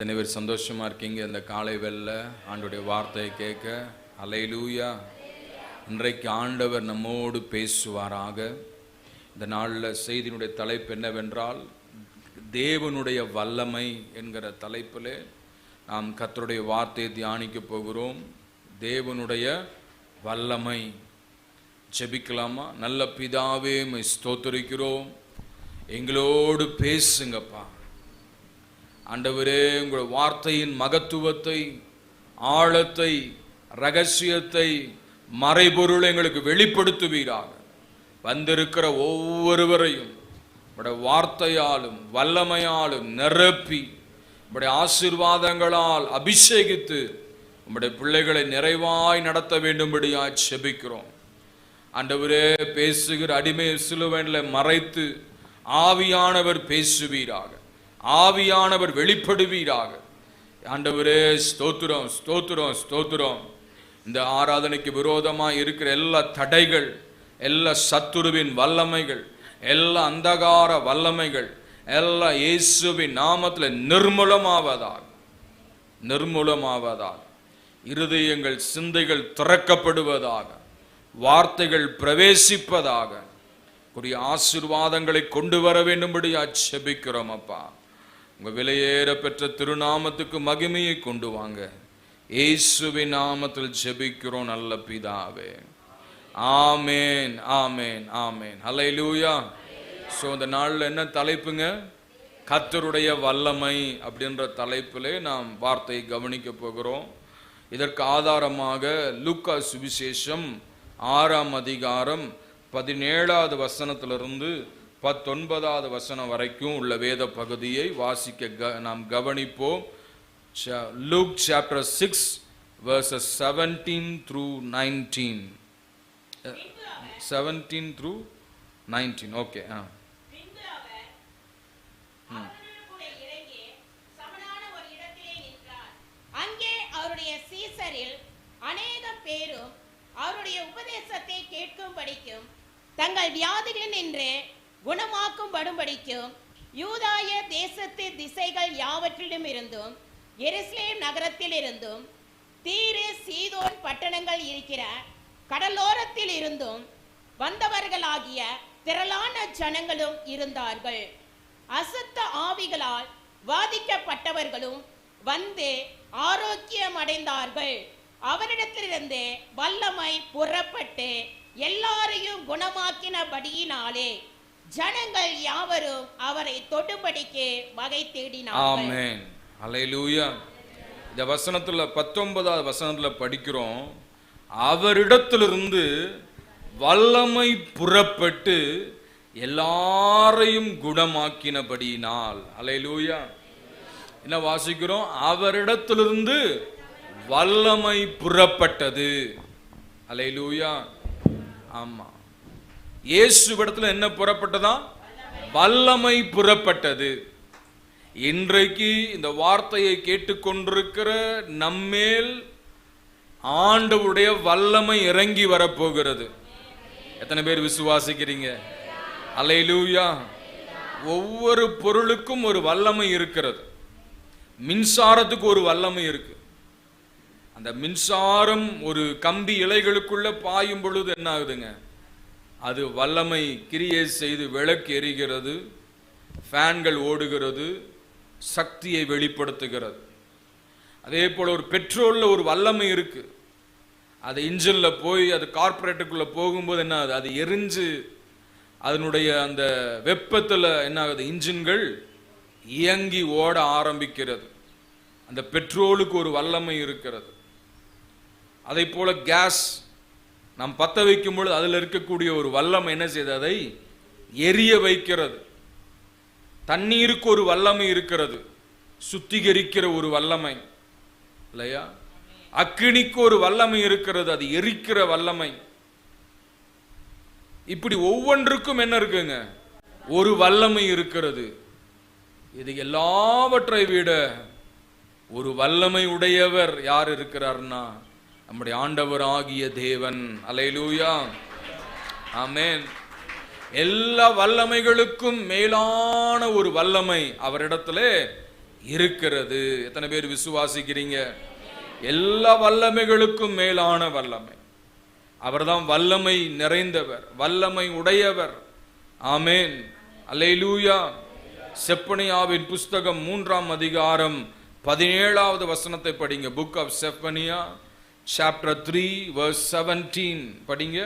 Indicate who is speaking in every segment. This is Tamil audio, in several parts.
Speaker 1: எத்தனை பேர் சந்தோஷமா இருக்கீங்க? இந்த காலை வேளையில ஆண்டவருடைய வார்த்தையை கேட்க. அல்லேலூயா. இன்றைக்கு ஆண்டவர் நம்மோடு பேசுவாராக. இந்த நாளில் செய்தியினுடைய தலைப்பு என்னவென்றால், தேவனுடைய வல்லமை என்கிற தலைப்பில் நாம் கர்த்தருடைய வார்த்தையை தியானிக்க போகிறோம். தேவனுடைய வல்லமை. ஜெபிக்கலாமா? நல்ல பிதாவே, உம்மை ஸ்தோத்திரிக்கிறோம். எங்களோடு பேசுங்கப்பா ஆண்டவரே. உங்கள் வார்த்தையின் மகத்துவத்தை, ஆழத்தை, ரகசியத்தை, மறைபொருளை எங்களுக்கு வெளிப்படுத்துவீராக. வந்திருக்கிற ஒவ்வொருவரையும் உடைய வார்த்தையாலும் வல்லமையாலும் நிரப்பி உடைய ஆசீர்வாதங்களால் அபிஷேகித்து உம்முடைய பிள்ளைகளை நிறைவாய் நடத்த வேண்டும்படியாய் செபிக்கிறோம். ஆண்டவரே, பேசுகிற அடிமை சிலுவையில் மறைத்து ஆவியானவர் பேசுவீராக, ஆவியானவர் வெளிப்படுவீராக. ஆண்டவரே, ஸ்தோத்திரம், ஸ்தோத்திரம், ஸ்தோத்திரம். இந்த ஆராதனைக்கு விரோதமாக இருக்கிற எல்லா தடைகள், எல்லா சத்துருவின் வல்லமைகள், எல்லா அந்தகார வல்லமைகள் எல்லா இயேசுவின் நாமத்தில் நிர்மூலமாவதாக, நிர்மூலமாவதாக. இருதயங்கள், சிந்தைகள் திறக்கப்படுவதாக, வார்த்தைகள் பிரவேசிப்பதாக, கூடிய ஆசீர்வாதங்களை கொண்டு வர வேண்டும்படியா செபிக்கிறோம் அப்பா. உங்க விலையேற பெற்ற திருநாமத்துக்கு மகிமையை கொண்டு வாங்க. இயேசுவின் நாமத்தில் ஜெபிக்கிறோம் நல்ல பிதாவே. ஆமேன், ஆமேன், ஆமேன். அல்லேலூயா. ஸோ இந்த நாளில் என்ன தலைப்புங்க? கர்த்தருடைய வல்லமை அப்படின்ற தலைப்பிலே நாம் வார்த்தையை கவனிக்க போகிறோம். இதற்கு ஆதாரமாக லூக்கா சுவிசேஷம் 6ஆம் அதிகாரம் 17வது வசனத்திலிருந்து 19வது வசனம் வரைக்கும் உள்ள வேத பகுதியை வாசிக்க நாம் கவனிப்போம். Luke chapter 6 verses 17 through 19. 17 through 19. Okay.
Speaker 2: அங்கே அவருடைய சீசரில் அநேகம் பேரும் அவருடைய உபதேசத்தை கேட்கும்படிக்கும் தங்கள் வியாதிகள் நின்று குணமாக்கும்படும்படிக்கும் யூதாய தேசத்து திசைகள் யாவற்றிலும் இருந்தும் எருசலேம் நகரத்தில் இருந்தும் தீரு சீதோன் பட்டணங்கள் இருக்கிற கடலோரத்தில் இருந்தும் வந்தவர்களாகிய திரளான ஜனங்களும் இருந்தார்கள். அசுத்த ஆவிகளால் வாதிக்கப்பட்டவர்களும் வந்து ஆரோக்கியம் அடைந்தார்கள். அவரிடத்திலிருந்து வல்லமை புறப்பட்டு எல்லாரையும் குணமாக்கினபடியினாலே ஜனங்கள் யாவரும் அவரை தொடும்படிக்கு வகை தேடினார்கள்.
Speaker 1: ஆமென். அல்லேலூயா. இந்த வசனத்துல 19வது வசனத்துல படிக்கிறோம், அவரிடத்திலிருந்து வல்லமை புறப்பட்டு எல்லாரையும் குணமாக்கினபடியினால். அல்லேலூயா. என்ன வாசிக்கிறோம்? அவரிடத்திலிருந்து வல்லமை புறப்பட்டது. அல்லேலூயா. ஆமா, இயேசுவிடத்துல என்ன புறப்பட்டதா? வல்லமை புறப்பட்டது. இன்றைக்கு இந்த வார்த்தையை கேட்டுக்கொண்டிருக்கிற நம்மேல் ஆண்டவருடைய வல்லமை இறங்கி வரப்போகிறது. எத்தனை பேர் விசுவாசிக்கிறீங்க? அல்லேலூயா. ஒவ்வொரு பொருளுக்கும் ஒரு வல்லமை இருக்கிறது. மின்சாரத்துக்கு ஒரு வல்லமை இருக்கு. அந்த மின்சாரம் ஒரு கம்பி இலைகளுக்குள்ள பாயும் பொழுது என்ன ஆகுதுங்க? அது வல்லமை கிரியை செய்து விளக்கு எரிகிறது, ஃபேன்கள் ஓடுகிறது, சக்தியை வெளிப்படுத்துகிறது. அதே போல ஒரு பெட்ரோல்ல ஒரு வல்லமை இருக்கு. அது இன்ஜின்ல போய் அது கார்பரேட்டுக்குள்ள போகும்போது என்ன ஆகுது? அது எரிஞ்சு அதனுடைய அந்த வெப்பத்தில் என்ன ஆகுது? இன்ஜின்கள் இயங்கி ஓட ஆரம்பிக்கிறது. அந்த பெட்ரோலுக்கு ஒரு வல்லமை இருக்கிறது. அதை போல கேஸ் நாம் பற்ற வைக்கும் பொழுது அதில் இருக்கக்கூடிய ஒரு வல்லமை என்ன செய்து அதை எரிய வைக்கிறது. தண்ணீருக்கு ஒரு வல்லமை இருக்கிறது, சுத்திகரிக்கிற ஒரு வல்லமை இல்லையா? அக்கினிக்கு ஒரு வல்லமை இருக்கிறது, அது எரிக்கிற வல்லமை. இப்படி ஒவ்வொன்றுக்கும் என்ன இருக்குங்க? ஒரு வல்லமை இருக்கிறது. இது எல்லாவற்றை விட ஒரு வல்லமை உடையவர் யார் இருக்கிறார்னா நம்முடைய ஆண்டவர் ஆகிய தேவன். அல்லேலூயா. ஆமென். எல்லா வல்லமைகளுக்கும் மேலான ஒரு வல்லமை அவரிடத்திலே இருக்கிறது. எத்தனை பேர் விசுவாசிக்கிறீங்க? எல்லா வல்லமைகளுக்கும் மேலான வல்லமை. அவர்தான் வல்லமை நிறைந்தவர், வல்லமை உடையவர். ஆமென், அல்லேலூயா. செப்பனியாவின் புஸ்தகம் 3ஆம் அதிகாரம் 17வது வசனத்தை படிங்க. Book of Zephaniah chapter 3 verse 17 படிங்க.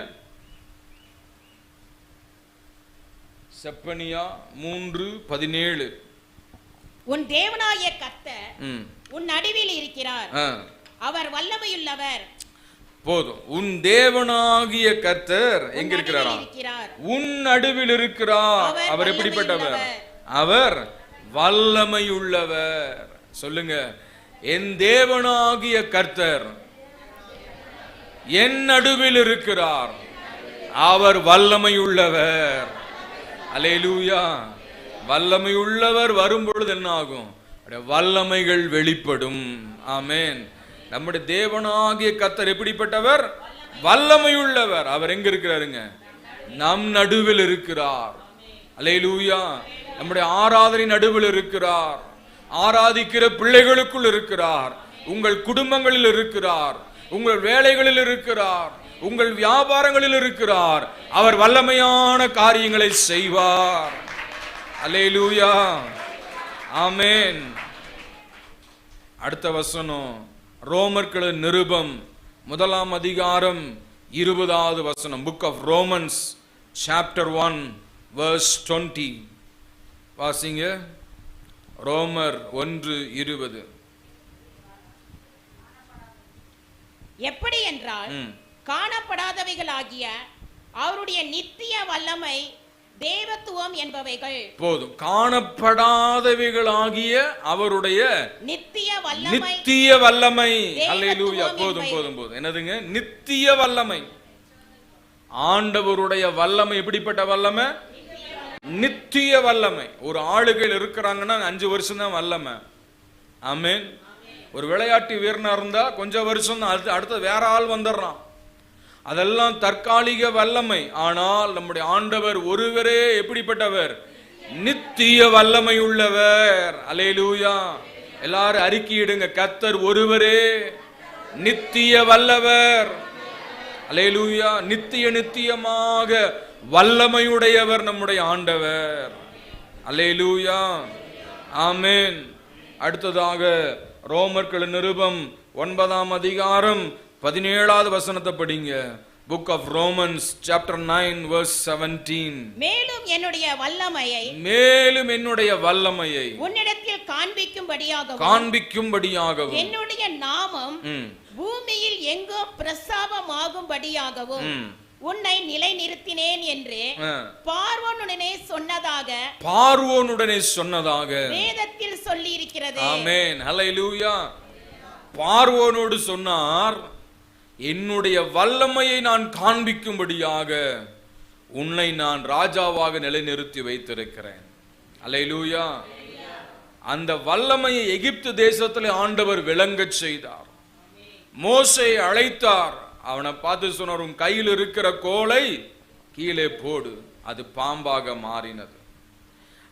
Speaker 1: செப்பனியா 3:17.
Speaker 2: உன் தேவனாகிய கர்த்தர் உன் நடுவில் இருக்கிறார், அவர் வல்லமையுள்ளவர்.
Speaker 1: போதும். உன் தேவனாகிய கர்த்தர் எங்க இருக்கிறாரா? உன் நடுவில் இருக்கிறார். அவர் எப்படிப்பட்டவர்? அவர் வல்லமையுள்ளவர். சொல்லுங்க, என் தேவனாகிய கர்த்தர் என் நடுவில் இருக்கிறார், அவர் வல்லமையுள்ளவர். அல்லேலூயா. வல்லமையுள்ளவர் வரும் பொழுது என்ன ஆகும்? வல்லமைகள் வெளிப்படும். ஆமென். நம்முடைய தேவனாகிய கர்த்தர் எப்படிப்பட்டவர்? வல்லமையுள்ளவர். அவர் எங்க இருக்கிறாருங்க? நம் நடுவில் இருக்கிறார். அல்லேலூயா. நம்முடைய ஆராதனை நடுவில் இருக்கிறார். ஆராதிக்கிற பிள்ளைகளுக்குள் இருக்கிறார். உங்கள் குடும்பங்களில் இருக்கிறார். உங்கள் வேலைகளில் இருக்கிறார். உங்கள் வியாபாரங்களில் இருக்கிறார். அவர் வல்லமையான காரியங்களை செய்வார். அல்லேலூயா. ஆமென். அடுத்த வசனம் ரோமர்கள் நிருபம் 1ஆம் அதிகாரம் 20வது வசனம். Book of Romans chapter 1 verse 20 வாசிங்க. ரோமர் 1:20.
Speaker 2: எப்படி என்றால், காணப்படாதவைகளாகிய அவருடைய நித்திய வல்லமை, தேவத்துவம் என்பவைகள்.
Speaker 1: போதும். காணப்படாதவைகளாகிய அவருடைய நித்திய வல்லமை. அல்லேலூயா. போதும் போதும் போதும். என்னதுங்க? நித்திய வல்லமை. ஆண்டவருடைய வல்லமை எப்படிப்பட்ட வல்லமை? நித்திய வல்லமை. ஒரு ஆளுகையில் இருக்கிறாங்கன்னா 5 வருஷம் தான் வல்லமை. ஆமென். ஒரு விளையாட்டு வீரனா இருந்தா கொஞ்சம் வருஷம் தான், அடுத்த வேற ஆள் வந்துடுறான். அதெல்லாம் தற்காலிக வல்லமை. ஆனால் நம்முடைய ஆண்டவர் ஒருவரே எப்படிப்பட்டவர்? நித்திய வல்லமை உள்ளவர். அல்லேலூயா. எல்லாரும் அறிக்கையிடுங்க, கர்த்தர் ஒருவரே நித்திய வல்லவர். அல்லேலூயா. நித்தியமாக வல்லமையுடையவர் நம்முடைய ஆண்டவர். அல்லேலூயா. ஆமென். அடுத்ததாக ரோமர்கள் நிருபம் 9ஆம் அதிகாரம் 17வது வசனத்தை படிங்க. Book of Romans chapter 9 verse 17.
Speaker 2: மேலும் என்னுடைய வல்லமையை
Speaker 1: உன்னிடத்தில் காண்பிக்கும்படியாகவும்
Speaker 2: என்னுடைய நாமம் பூமியில் எங்கும் பிரஸ்தாபமாகும்படியாகவும் உன்னை நிலைநிறுத்தினேன் என்று பார்வோனுடனே சொன்னதாக வேதத்தில் சொல்லி இருக்கிறது.
Speaker 1: ஆமென். ஹல்லேலூயா. பார்வோனோடு சொன்னார், என்னுடைய வல்லமையை நான் காண்பிக்கும்படியாக உன்னை நான் ராஜாவாக நிலைநிறுத்தி வைத்திருக்கிறேன். அல்லேலூயா. அந்த வல்லமையை எகிப்து தேசத்தில் ஆண்டவர் விளங்கச் செய்தார். மோசே அழைத்தார். அவனை பார்த்து சொன்னார், உன் கையில் இருக்கிற கோலை கீழே போடு. அது பாம்பாக மாறினது.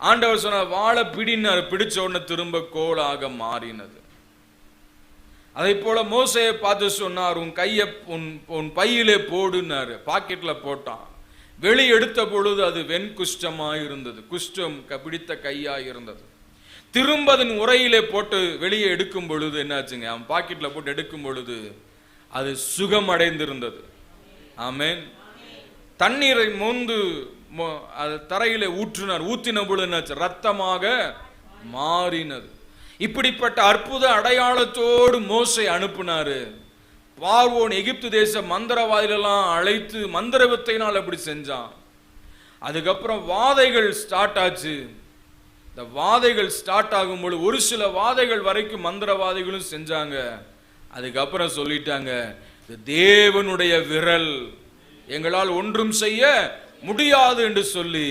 Speaker 1: ஆண்டவர் சொன்னார், வாழை பிடினார். பிடிச்ச உடனே திரும்ப கோலாக மாறினது. அதை போல மோசையை பார்த்து சொன்னார், உன் கையை உன் பையிலே போடுனாரு. பாக்கெட்ல போட்டான். வெளியே எடுத்த பொழுது அது வெண்குஷ்டமாக இருந்தது. குஷ்டம் பிடித்த கையாக இருந்தது. திரும்ப அதன் உரையிலே போட்டு வெளியே எடுக்கும் பொழுது என்னாச்சுங்க? அவன் பாக்கெட்ல போட்டு எடுக்கும் பொழுது அது சுகம் அடைந்திருந்தது. ஆமென். தண்ணீரை மோந்து அது தரையிலே ஊற்றினார். ஊற்றின பொழுது என்னாச்சு? ரத்தமாக மாறினது. இப்படிப்பட்ட அற்புத அடையாளத்தோடு மோசே அனுப்பினாரு. பார்வோன் எகிப்து தேச மந்திரவாதிகளெல்லாம் அழைத்து மந்திர வித்தையினால் அப்படி செஞ்சான். அதுக்கப்புறம் வாதைகள் ஸ்டார்ட் ஆச்சு. இந்த வாதைகள் ஸ்டார்ட் ஆகும்போது ஒரு சில வாதைகள் வரைக்கும் மந்திரவாதிகளும் செஞ்சாங்க. அதுக்கப்புறம் சொல்லிட்டாங்க, இது தேவனுடைய விரல், எங்களால் ஒன்றும் செய்ய முடியாது என்று சொல்லி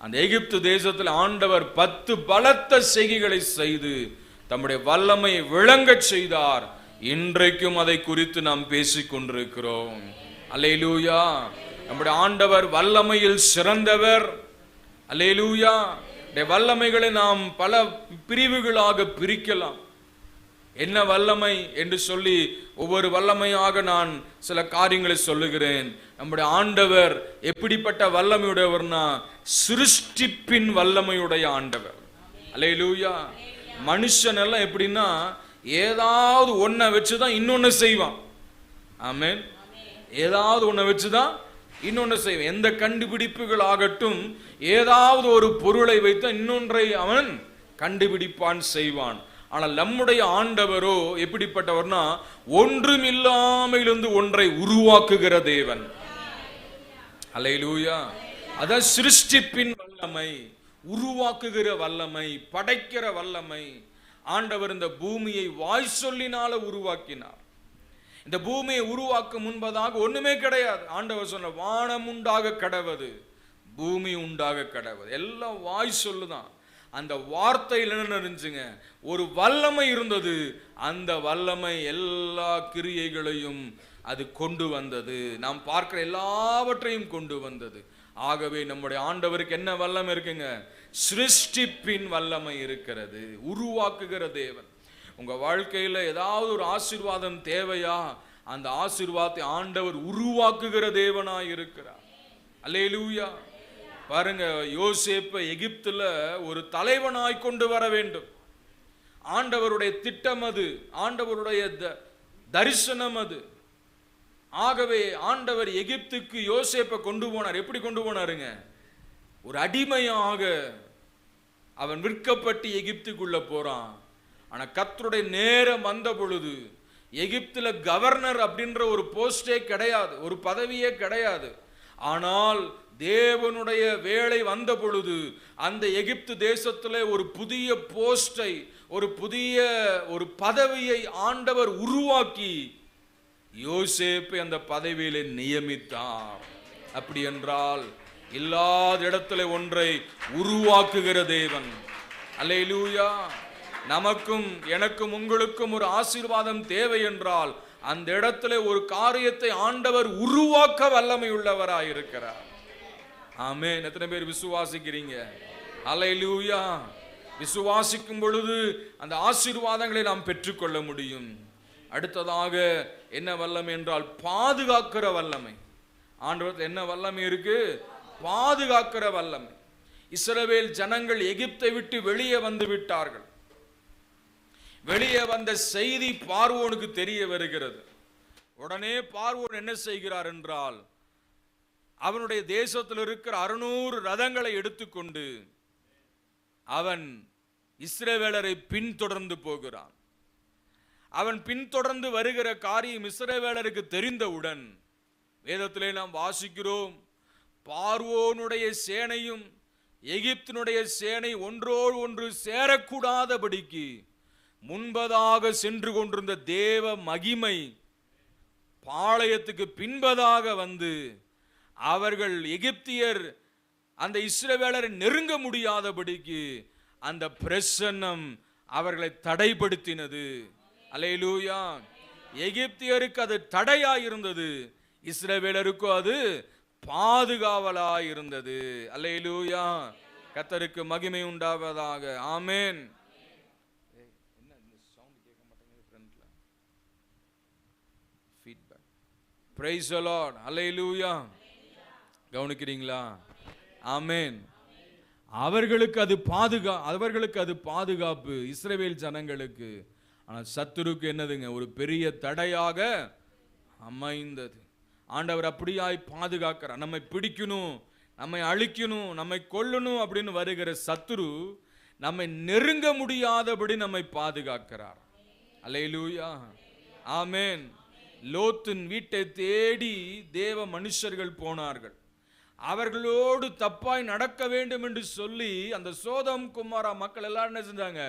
Speaker 1: அந்த எகிப்து தேசத்தில் ஆண்டவர் 10 பலத்த செய்கைகளை செய்து தம்முடைய வல்லமையை விளங்கச் செய்தார். இன்றைக்கும் அதை குறித்து நாம் பேசிக் கொண்டிருக்கிறோம். அல்லேலூயா. நம்முடைய ஆண்டவர் வல்லமையில் சிறந்தவர். அல்லேலூயா. வல்லமைகளை நாம் பல பிரிவுகளாக பிரிக்கலாம். என்ன வல்லமை என்று சொல்லி ஒவ்வொரு வல்லமையாக நான் சில காரியங்களை சொல்லுகிறேன். நம்முடைய ஆண்டவர் எப்படிப்பட்ட வல்லமையுடையவர்னா சிருஷ்டிப்பின் வல்லமையுடைய ஆண்டவர். அல்லேலூயா. மனுஷன் எல்லாம் எப்படின்னா ஏதாவது ஒன்றை வச்சுதான் இன்னொன்னு செய்வான். ஆமென். ஏதாவது ஒன்றை வச்சுதான் இன்னொன்னு செய்வான். எந்த கண்டுபிடிப்புகள் ஆகட்டும், ஏதாவது ஒரு பொருளை வைத்து இன்னொன்றை அவன் கண்டுபிடிப்பான், செய்வான். ஆனால் நம்முடைய ஆண்டவரோ எப்படிப்பட்டவர்னா ஒன்றுமில்லாமலிருந்து ஒன்றை உருவாக்குகிற தேவன். அல்லேலூயா. அதான் சிருஷ்டிப்பின் வல்லமை, உருவாக்குகிற வல்லமை, படைக்கிற வல்லமை. ஆண்டவர் இந்த பூமியை வாய் சொல்லினால உருவாக்கினார். இந்த பூமியை உருவாக்கும் முன்பதாக ஒண்ணுமே கிடையாது. ஆண்டவர் சொன்ன வானம் உண்டாக கடவது, பூமி உண்டாக கடவது, எல்லாம் வாய் சொல்லுதான். அந்த வார்த்தையில் என்ன இருந்துச்சுங்க? ஒரு வல்லமை இருந்தது. அந்த வல்லமை எல்லா கிரியைகளையும் அது கொண்டு வந்தது. நாம் பார்க்கிற எல்லாவற்றையும் கொண்டு வந்தது. ஆகவே நம்முடைய ஆண்டவருக்கு என்ன வல்லமை இருக்குங்க? சிருஷ்டிப்பின் வல்லமை இருக்கிறது, உருவாக்குகிற தேவன். உங்க வாழ்க்கையில ஏதாவது ஒரு ஆசீர்வாதம் தேவையா? அந்த ஆசீர்வாதத்தை ஆண்டவர் உருவாக்குகிற தேவனாய் இருக்கிறார். அல்லேலூயா. பாருங்க, யோசேப்பை எகிப்துல ஒரு தலைவனாய் கொண்டு வர வேண்டும். ஆண்டவருடைய திட்டம் அது, ஆண்டவருடைய தரிசனம் அது. ஆகவே ஆண்டவர் எகிப்துக்கு யோசேப்பை கொண்டு போனார். எப்படி கொண்டு போனாருங்க? ஒரு அடிமையாக அவன் விற்கப்பட்டு எகிப்துக்குள்ள போறான். ஆனா கர்த்தருடைய நேரம் வந்த பொழுது எகிப்துல கவர்னர் அப்படின்ற ஒரு போஸ்டே கிடையாது, ஒரு பதவியே கிடையாது. ஆனால் தேவனுடைய வேலை வந்த பொழுது அந்த எகிப்து தேசத்திலே ஒரு புதிய போஸ்டை, ஒரு புதிய ஒரு பதவியை ஆண்டவர் உருவாக்கி யோசேப்பை அந்த பதவியிலே நியமித்தார். அப்படி என்றால் இல்லாத இடத்துல ஒன்றை உருவாக்குகிற தேவன். அல்லேலூயா. நமக்கும் எனக்கும் உங்களுக்கும் ஒரு ஆசீர்வாதம் தேவை என்றால் அந்த இடத்துல ஒரு காரியத்தை ஆண்டவர் உருவாக்க வல்லமை உள்ளவராய் இருக்கிறார். ஆமென். எத்தனை பேர் விசுவாசிக்கிறீங்க? அல்லேலூயா. விசுவாசிக்கும் பொழுது அந்த ஆசீர்வாதங்களை நாம் பெற்றுக்கொள்ள முடியும். அடுத்ததாக என்ன வல்லமை என்றால் பாதுகாக்கிற வல்லமை. ஆண்டவருக்கு என்ன வல்லமை இருக்கு? பாதுகாக்கிற வல்லமை. இஸ்ரவேல் ஜனங்கள் எகிப்தை விட்டு வெளியே வந்து விட்டார்கள். வெளியே வந்த செய்தி பார்வோனுக்கு தெரிய வருகிறது. உடனே பார்வோன் என்ன செய்கிறார் என்றால் அவனுடைய தேசத்தில் இருக்கிற 600 ரதங்களை எடுத்துக்கொண்டு அவன் இஸ்ரவேலரை பின்தொடர்ந்து போகிறான். அவன் பின்தொடர்ந்து வருகிற காரியம் இஸ்ரவேலருக்கு தெரிந்தவுடன் வேதத்திலே நாம் வாசிக்கிறோம், பார்வோனுடைய சேனையும் எகிப்தினுடைய சேனை ஒன்றோடு ஒன்று சேரக்கூடாதபடிக்கு முன்பதாக சென்று கொண்டிருந்த தேவ மகிமை பாளையத்துக்கு பின்பதாக வந்து அவர்கள் எகிப்தியர் அந்த இஸ்ரவேலரை நெருங்க முடியாதபடிக்கு அந்த பிரசன்னம் அவர்களை தடைப்படுத்தினது. அல்லேலூயா. எகிப்தியருக்கு அது தடையாய் இருந்தது, இஸ்ரவேலருக்கும் அது பாதுகாவலாய் இருந்தது. அல்லேலூயா. கர்த்தருக்கு மகிமை உண்டாவதாக. ஆமென். Praise the Lord. Hallelujah. கவனிக்கிறீங்களா? ஆமென். அவர்களுக்கு அது பாதுகாப்பு இஸ்ரவேல் ஜனங்களுக்கு. ஆனால் சத்துருக்கு என்னதுங்க? ஒரு பெரிய தடையாக அமைந்தது. ஆண்டவர் அப்படியாய் பாதுகாக்கிறார். நம்மை பிடிக்கணும், நம்மை அழிக்கணும், நம்மை கொல்லணும் அப்படின்னு வருகிற சத்துரு நம்மை நெருங்க முடியாதபடி நம்மை பாதுகாக்கிறார். அல்லேலூயா. ஆமென். லோத்தின் வீட்டை தேடி தேவ மனுஷர்கள் போனார்கள். அவர்களோடு தப்பாய் நடக்க வேண்டும் என்று சொல்லி அந்த சோதம் குமாரா மக்கள் எல்லாரும் என்ன செஞ்சாங்க?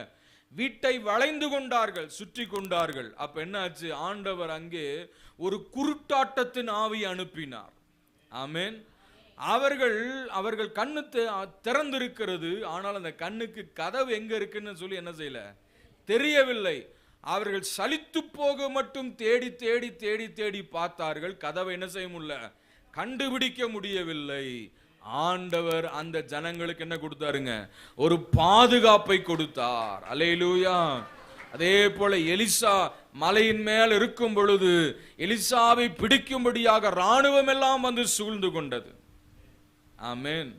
Speaker 1: வீட்டை வளைந்து கொண்டார்கள், சுற்றி கொண்டார்கள். அப்ப என்ன ஆச்சு? ஆண்டவர் அங்கே ஒரு குருட்டாட்டத்தின் ஆவி அனுப்பினார். ஆமென். அவர்கள் கண்ணு திறந்திருக்கிறது, ஆனால் அந்த கண்ணுக்கு கதவு எங்க இருக்குன்னு சொல்லி என்ன செய்யல, தெரியவில்லை. அவர்கள் சலித்து போக மட்டும் தேடி தேடி தேடி தேடி பார்த்தார்கள். கதவை என்ன செய்ய முடியல, கண்டுபிடிக்க முடியவில்லை. ஆண்டவர் அந்த ஜனங்களுக்கு என்ன கொடுத்தாருங்க? ஒரு பாதுகாப்பை கொடுத்தார். அல்லேலூயா. அதே போல எலிசா மலையின் மேல் இருக்கும் பொழுது எலிசாவை பிடிக்கும்படியாக ராணுவம் எல்லாம் வந்து சூழ்ந்து கொண்டது. ஆமென்.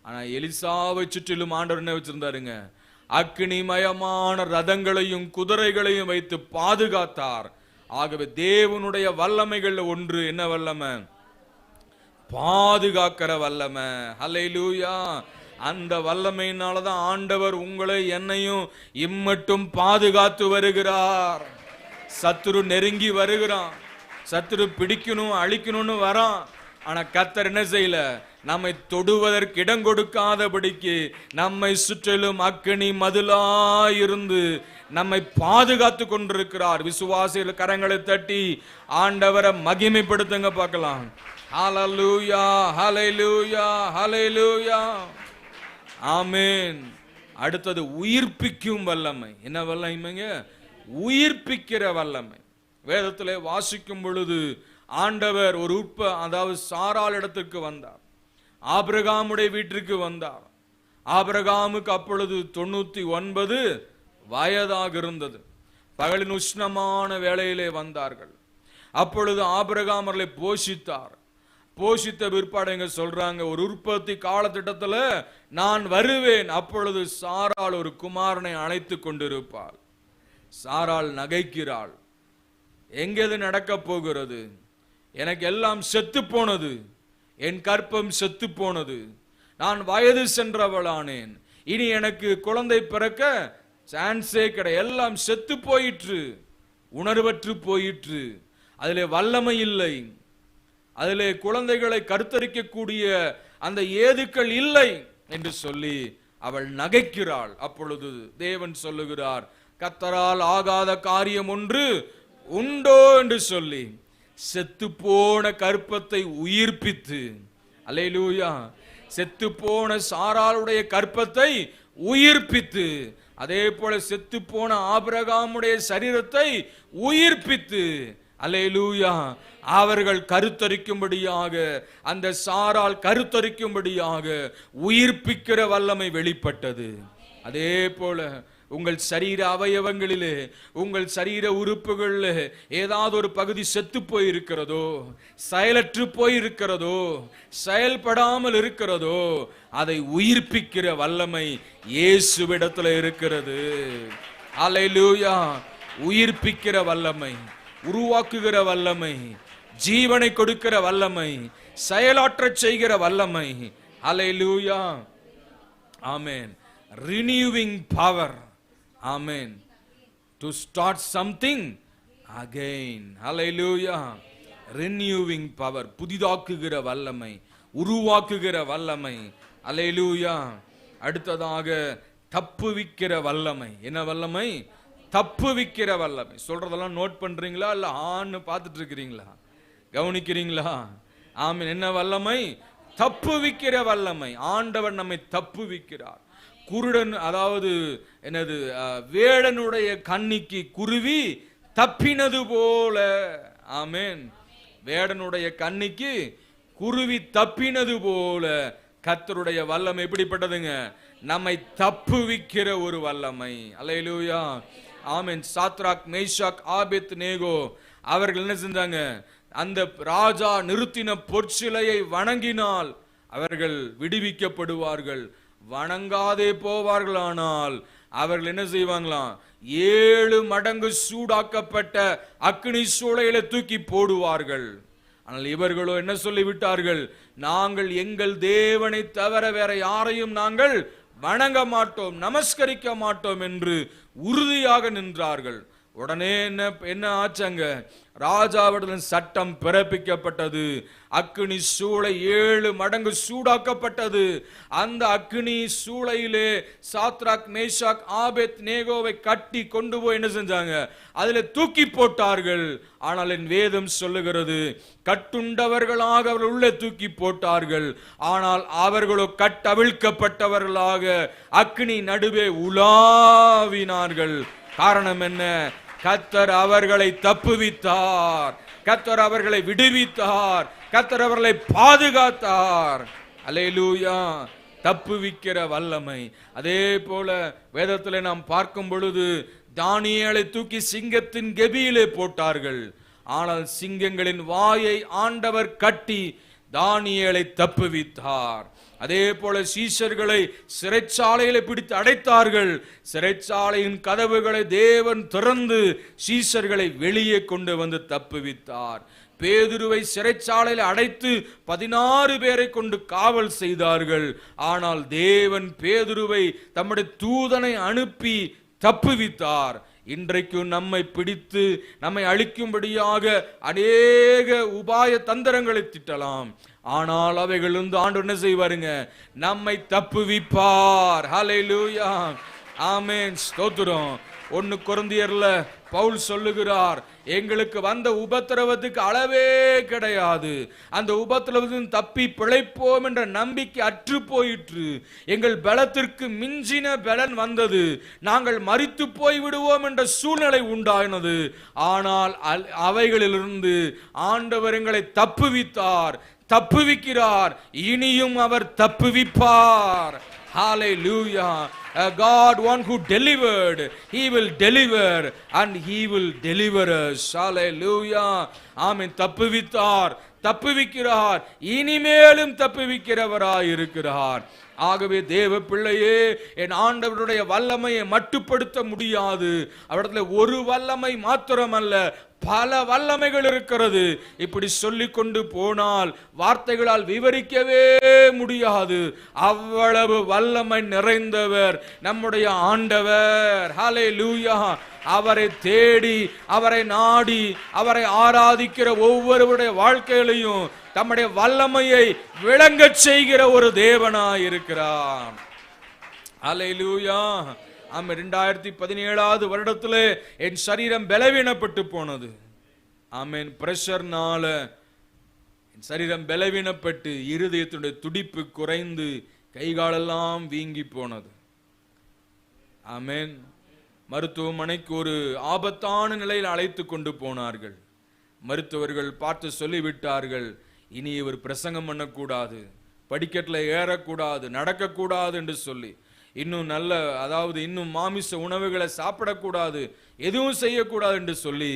Speaker 1: ஆனா எலிசாவை சுற்றிலும் ஆண்டவர் என்ன வச்சிருந்தாருங்க? அக்னிமயமான ரதங்களையும் குதிரைகளையும் வைத்து பாதுகாத்தார். ஆகவே தேவனுடைய வல்லமைகள் ஒன்று என்ன வல்லமை? பாதுகாக்கிற வல்லமை. ஹல்லேலூயா. அந்த வல்லமையினாலதான் ஆண்டவர் உங்களை என்னையும் இம்மட்டும் பாதுகாத்து வருகிறார். சத்துரு நெருங்கி வருகிறான், சத்துரு பிடிக்கணும் அழிக்கணும்னு வரான். ஆனா கர்த்தர் என்ன செய்யல? நம்மை தொடுவதற்கு இடம் கொடுக்காதபடிக்கு நம்மை சுற்றிலும் அக்கினி மதிலாயிருந்து நம்மை பாதுகாத்து கொண்டிருக்கிறார். விசுவாசிகள் கரங்களை தட்டி ஆண்டவரை மகிமைப்படுத்துங்க பார்க்கலாம். ஹல்லேலூயா, ஹல்லேலூயா, ஹல்லேலூயா. ஆமென். அடுத்தது உயிர்ப்பிக்கும் வல்லமை. என்ன வல்லமைங்க? உயிர்ப்பிக்கிற வல்லமை. வேதத்திலே வாசிக்கும் பொழுது ஆண்டவர் ஒரு அதாவது சாராள் இடத்துக்கு வந்தார், ஆபிரகாமுடைய வீட்டிற்கு வந்தார். ஆபிரகாமுக்கு அப்பொழுது 99 வயதாக இருந்தது. பகலின் உஷ்ணமான வேளையிலே வந்தார்கள். அப்பொழுது ஆபிரகாம் அவர்களை போஷித்தார். போஷித்த பிற்பாடு சொல்றாங்க, ஒரு உற்பத்தி காலத்திட்டத்துல நான் வருவேன், அப்பொழுது சாராள் ஒரு குமாரனை அழைத்து கொண்டிருப்பாள். சாராள் நகைக்கிறாள். எங்கேது நடக்க போகிறது? எனக்கு எல்லாம் செத்து போனது, என் கற்பம் செத்து போனது, நான் வயது சென்றவளானேன், இனி எனக்கு குழந்தை பிறக்க சான்ஸே கிடையாது, எல்லாம் செத்து போயிற்று, உணர்வற்று போயிற்று, அதிலே வல்லமை இல்லை, அதிலே குழந்தைகளை கருத்தரிக்கக்கூடிய அந்த ஏதுக்கள் இல்லை என்று சொல்லி அவள் நகைக்கிறாள். அப்பொழுது தேவன் சொல்லுகிறார், கர்த்தரால் ஆகாத காரியம் ஒன்று உண்டோ என்று சொல்லி செத்து போன கற்பத்தை உயிர்ப்பித்து, அல்லேலூயா, செத்து போன சாராளுடைய கற்பத்தை உயிர்ப்பித்து, அதே போல செத்து போன ஆபிரகாமுடைய சரீரத்தை உயிர்ப்பித்து, அல்லேலூயா, அவர்கள் கருத்தரிக்கும்படியாக, அந்த சாரால் கருத்தரிக்கும்படியாக உயிர்ப்பிக்கிற வல்லமை வெளிப்பட்டது. அதே போல உங்கள் சரீர அவயவங்களிலே, உங்கள் சரீர உறுப்புகளில் ஏதாவது ஒரு பகுதி செத்து போயிருக்கிறதோ, செயலற்று போயிருக்கிறதோ, செயல்படாமல் இருக்கிறதோ, அதை உயிர்ப்பிக்கிற வல்லமை இயேசுவிடத்தில் இருக்கிறது. அல்லேலூயா. உயிர்ப்பிக்கிற வல்லமை, உருவாக்குகிற வல்லமை, ஜீவனை கொடுக்கிற வல்லமை, செயலாற்றச் செய்கிற வல்லமை. அல்லேலூயா. ஆமென். Renewing power. Amen. To start something again. Hallelujah. Renewing power. புதிதாக்குகிற வல்லமை, உருவாக்குகிற வல்லமை. Hallelujah. அடுத்ததாக தப்புவிக்கிற வல்லமை. என்ன வல்லமை? தப்புவிக்கிற வல்லமை. சொல்றதெல்லாம் நோட் பண்றீங்களா இல்ல ஆன்னு பார்த்துட்டு இருக்கிறீங்களா? கவனிக்கிறீங்களா? ஆமென். என்ன வல்லமை? தப்புவிக்கிற வல்லமை. ஆண்டவர் நம்மை தப்புவிக்கிறார். குருடன், அதாவது என்னது, வேடனுடைய கண்ணிக்கு குருவி தப்பினது போல. ஆமென். வேடனுடைய கண்ணிக்கு குருவி தப்பினது போல கர்த்தருடைய வல்லமை எப்படிப்பட்டதுங்க? நம்மை தப்புவிக்கிற ஒரு வல்லமை. அல்லேலூயா. ஆமென். சாத்ராக், மேஷாக், ஆபேத்நேகோ அவர்கள் என்ன செஞ்சாங்க? அந்த ராஜா நிறுத்தின பொற்சிலையை வணங்கினால் அவர்கள் விடுவிக்கப்படுவார்கள். வணங்காதே போவார்களானால் அவர்கள் என்ன செய்வாங்களாம்? 7 மடங்கு சூடாக்கப்பட்ட அக்னி சூளையில தூக்கி போடுவார்கள். ஆனால் இவர்களோ என்ன சொல்லிவிட்டார்கள்? நாங்கள் எங்கள் தேவனை தவிர வேற யாரையும் நாங்கள் வணங்க மாட்டோம், நமஸ்கரிக்க மாட்டோம் என்று உறுதியாக நின்றார்கள். உடனே என்ன ஆச்சாங்க? ராஜாவிடம் சட்டம் பிறப்பிக்கப்பட்டது. அக்னி சூளை 7 மடங்கு சூடாக்கப்பட்டது. அந்த அக்னி சூளையிலே சாத்ராக், மேஷாக், ஆபேத்நேகோவை கட்டி கொண்டு போய் என்ன செஞ்சாங்க? அதில் தூக்கி போட்டார்கள். ஆனால் என் வேதம் சொல்லுகிறது, கட்டுண்டவர்களாக அவர்கள் உள்ளே தூக்கி போட்டார்கள். ஆனால் அவர்களோ கட்டவிழ்க்கப்பட்டவர்களாக அக்னி நடுவே உலாவினார்கள். காரணம் என்ன? கர்த்தர் அவர்களை தப்புவித்தார், கர்த்தர் அவர்களை விடுவித்தார், கர்த்தர் அவர்களை பாதுகாத்தார். அல்லேலூயா. தப்புவிக்கிற வல்லமை. அதே போல வேதத்திலே நாம் பார்க்கும் பொழுது தானியேலை தூக்கி சிங்கத்தின் கெபியிலே போட்டார்கள். ஆனால் சிங்கங்களின் வாயை ஆண்டவர் கட்டி தானியேலை தப்புவித்தார். அதே போல சீஷர்களை சிறைச்சாலையில பிடித்து அடைத்தார்கள். சிறைச்சாலையின் கதவுகளை தேவன் திறந்து சீஷர்களை வெளியே கொண்டு வந்து தப்புவித்தார். பேதுருவை சிறைச்சாலையில் அடைத்து 16 பேரை கொண்டு காவல் செய்தார்கள். ஆனால் தேவன் பேதுருவை தம்முடைய தூதனை அனுப்பி தப்புவித்தார். இன்றைக்கும் நம்மை பிடித்து நம்மை அழிக்கும்படியாக அநேக உபாய தந்திரங்களை திட்டலாம். ஆனால் அவைகளிலிருந்து ஆண்டவர் என்ன செய்வாருங்க? நம்மை தப்புவிப்பார். ஹல்லேலூயா, ஆமென், ஸ்தோத்திரம். 1 கொரிந்தியர்ல பவுல் சொல்லுகிறார், எங்களுக்கு வந்த உபத்திரவத்துக்கு அளவே கிடையாது. அந்த உபத்திரவத்தின் தப்பி பிழைப்போம் என்ற நம்பிக்கை அற்று போயிற்று. எங்கள் பலத்திற்கு மிஞ்சின பலன் வந்தது. நாங்கள் மரித்து போய் விடுவோம் என்ற சூழ்நிலை உண்டானது. ஆனால் அவைகளிலிருந்து ஆண்டவர் எங்களை தப்புவித்தார், தப்புவிக்கிறார், இனியும் அவர் தப்புவிப்பார். Hallelujah. A God, one who delivered, he will deliver and he will deliver us. Hallelujah. ஆமென். தப்புவித்தார், தப்புவிக்கிறார், இனிமேலும் தப்புவிக்கிறவராய் இருக்கிறார். ஆகவே தேவ பிள்ளையே, என் ஆண்டவருடைய வல்லமையை மட்டுப்படுத்த முடியாது. அவரிடத்துல ஒரு வல்லமை மாத்திரமல்ல, பல வல்லமைகள் இருக்கிறது. இப்படி சொல்லிக் கொண்டு போனால் வார்த்தைகளால் விவரிக்கவே முடியாது. அவ்வளவு வல்லமை நிறைந்தவர் நம்முடைய ஆண்டவர். ஹல்லேலூயா. அவரை தேடி, அவரை நாடி, அவரை ஆராதிக்கிற ஒவ்வொருவருடைய வாழ்க்கையிலையும் தம்முடைய வல்லமையை விளங்கச் செய்கிற ஒரு தேவனாய் இருக்கிறார். ஹல்லேலூயா. 2017 வருடத்திலே என் சரீரம் பலவீனப்பட்டு போனது. ஆமென். பிரஷர்னால என் சரீரம் பலவீனப்பட்டு இருதயத்துடைய துடிப்பு குறைந்து கைகாலெல்லாம் வீங்கி போனது. ஆமென். மருத்துவமனைக்கு ஒரு ஆபத்தான நிலையில் அழைத்து கொண்டு போனார்கள். மருத்துவர்கள் பார்த்து சொல்லிவிட்டார்கள், இனி இவர் பிரசங்கம் பண்ணக்கூடாது, படிக்கட்டில் ஏறக்கூடாது, நடக்கக்கூடாது என்று சொல்லி, இன்னும் நல்ல, அதாவது இன்னும் மாமிச உணவுகளை சாப்பிடக்கூடாது, எதுவும் செய்யக்கூடாது என்று சொல்லி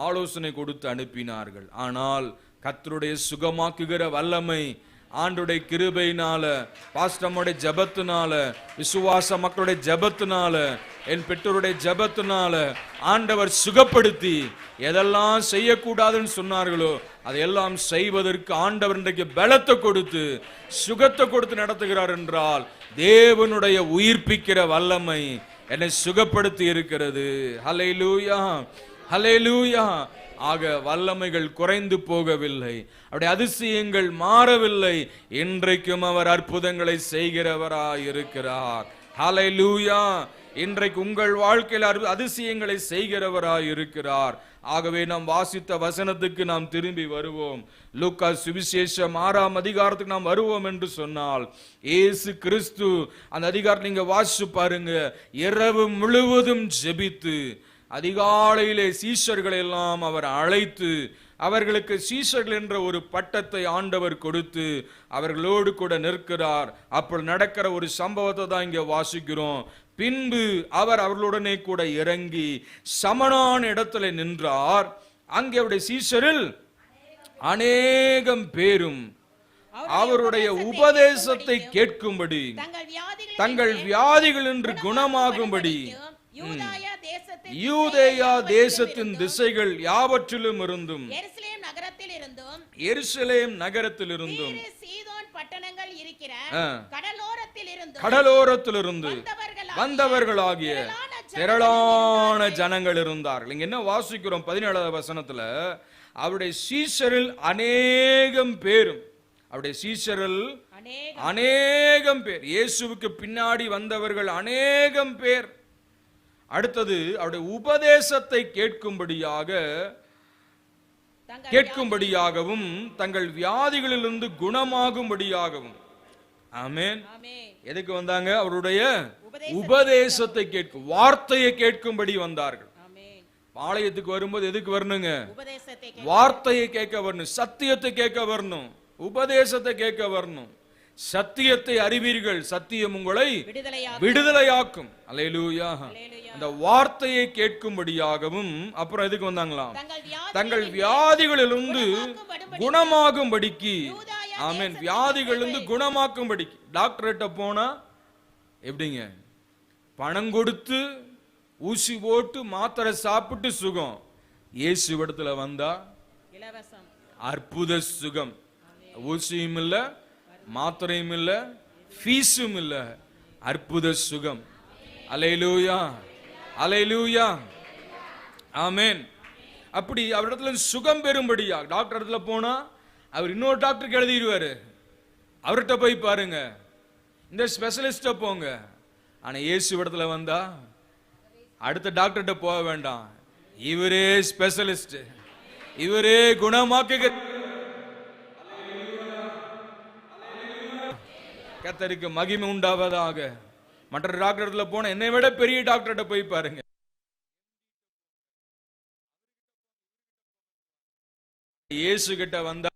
Speaker 1: ஆலோசனை கொடுத்து அனுப்பினார்கள். ஆனால் கர்த்தருடைய சுகமாக்குகிற வல்லமை ஆண்டுடைய கிருபையினால, பாஸ்டமுடைய ஜபத்தினால, விசுவாச மக்களுடைய ஜபத்தினால, என் பெற்றோருடைய ஜபத்தினால ஆண்டவர் சுகப்படுத்தி எதெல்லாம் செய்யக்கூடாதுன்னு சொன்னார்களோ அதையெல்லாம் செய்வதற்கு ஆண்டவர் இன்றைக்கு பலத்தை கொடுத்து சுகத்தை கொடுத்து நடத்துகிறார் என்றால் தேவனுடைய உயிர்ப்பிக்கிற வல்லமை என்னை சுகப்படுத்தி இருக்கிறது. ஹல்லேலூயா, ஹல்லேலூயா. ஆக வல்லமைகள் குறைந்து போகவில்லை, அவருடைய அதிசயங்கள் மாறவில்லை. இன்றைக்கும் அவர் அற்புதங்களை செய்கிறவராய் இருக்கிறார். ஹல்லேலூயா. இன்றைக்கு உங்கள் வாழ்க்கையில் அதிசயங்களை செய்கிறவராய் இருக்கிறார். ஆகவே நாம் வாசித்த வசனத்துக்கு நாம் திரும்பி வருவோம். லூக்கா சுவிசேஷம் 6ஆம் அதிகாரத்துக்கு நாம் வருவோம் என்று சொன்னால், இயேசு கிறிஸ்து அந்த அதிகாரத்தை நீங்க வாசிச்சு பாருங்க. இரவு முழுவதும் ஜெபித்து அதிகாலையிலே சீஷர்களை எல்லாம் அவர் அழைத்து அவர்களுக்கு சீஷர்கள் என்ற ஒரு பட்டத்தை ஆண்டவர் கொடுத்து அவர்களோடு கூட நிற்கிறார். அப்படி நடக்கிற ஒரு சம்பவத்தை தான் இங்க வாசிக்கிறோம். பின்பு அவர் அவர்களுடனே கூட இறங்கி சமனான இடத்துல நின்றார். அங்கே அவருடைய சீஷரில் அநேகம் பேரும் அவருடைய உபதேசத்தை கேட்கும்படி, தங்கள் வியாதிகள் என்று குணமாகும்படி யூதேயா தேசத்தின் திசைகள் யாவற்றிலும் இருந்தும், எருசலேம் நகரத்திலிருந்தும், கடலோரத்திலிருந்து வந்தவர்களாகிய திரளான ஜனங்கள் இருந்தார்கள். இங்க என்ன வாசிக்கிறோம்? 17வது வசனத்துல அவருடைய சீஷரில் அநேகம் பேரும், அவருடைய சீஷரில் அநேகம் பேர், இயேசுவுக்கு பின்னாடி வந்தவர்கள் அநேகம் பேர். அடுத்தது அவருடைய உபதேசத்தை கேட்கும்படியாகவும் தங்கள் வியாதிகளிலிருந்து குணமாகும்படியாகவும். ஆமென். எதுக்கு வந்தாங்க? அவருடைய உபதேசத்தை கேட்கும், வார்த்தையை கேட்கும்படி வந்தார்கள். பாளையத்துக்கு வரும்போது எதுக்கு வரணுங்க? வார்த்தையை கேட்க வரணும், சத்தியத்தை கேட்க வரணும், உபதேசத்தை கேட்க வரணும். சத்தியத்தை அறிவீர்கள், சத்தியம் உங்களை விடுதலையாக்கும். அல்லேலூயா. அந்த வார்த்தையை கேட்கும்படியாகவும், அப்புறம் எதுக்கு வந்தாங்களாம்? தங்கள் வியாதிகளிலிருந்து குணமாகும்படிக்கு. ஆமென். வியாதிகளிலிருந்து குணமாக்கும்படிக்கு. டாக்டர்கிட்ட போனா எப்படிங்க? பணம் கொடுத்து ஊசி போட்டு மாத்திரை சாப்பிட்டு சுகம். இயேசு இடத்துல வந்தா அற்புத சுகம். ஊசியும் இல்ல, மாத்திரையும் இல்ல, ஃபீஸும் இல்ல, அற்புத சுகம். அல்லேலூயா, அல்லேலூயா, ஆமென். அப்படி அவரிடத்துல சுகம் பெறும்படியா. டாக்டர் இடத்துல போனா அவர் இன்னொரு டாக்டருக்கு எழுதிடுவாரு, அவர்கிட்ட போய் பாருங்க, இந்த ஸ்பெஷலிஸ்ட போங்க. ஆனா இயேசு இடத்துல வந்தா அடுத்த டாக்டர்கிட்ட போக வேண்டாம், இவரே ஸ்பெஷலிஸ்ட், இவரே குணமாக்குக. கர்த்தருக்கு மகிமை உண்டாவதாக. மற்ற டாக்டர்ல போன என்னை விட பெரிய டாக்டர்கிட்ட போய் பாருங்க. இயேசு கிட்ட வந்தா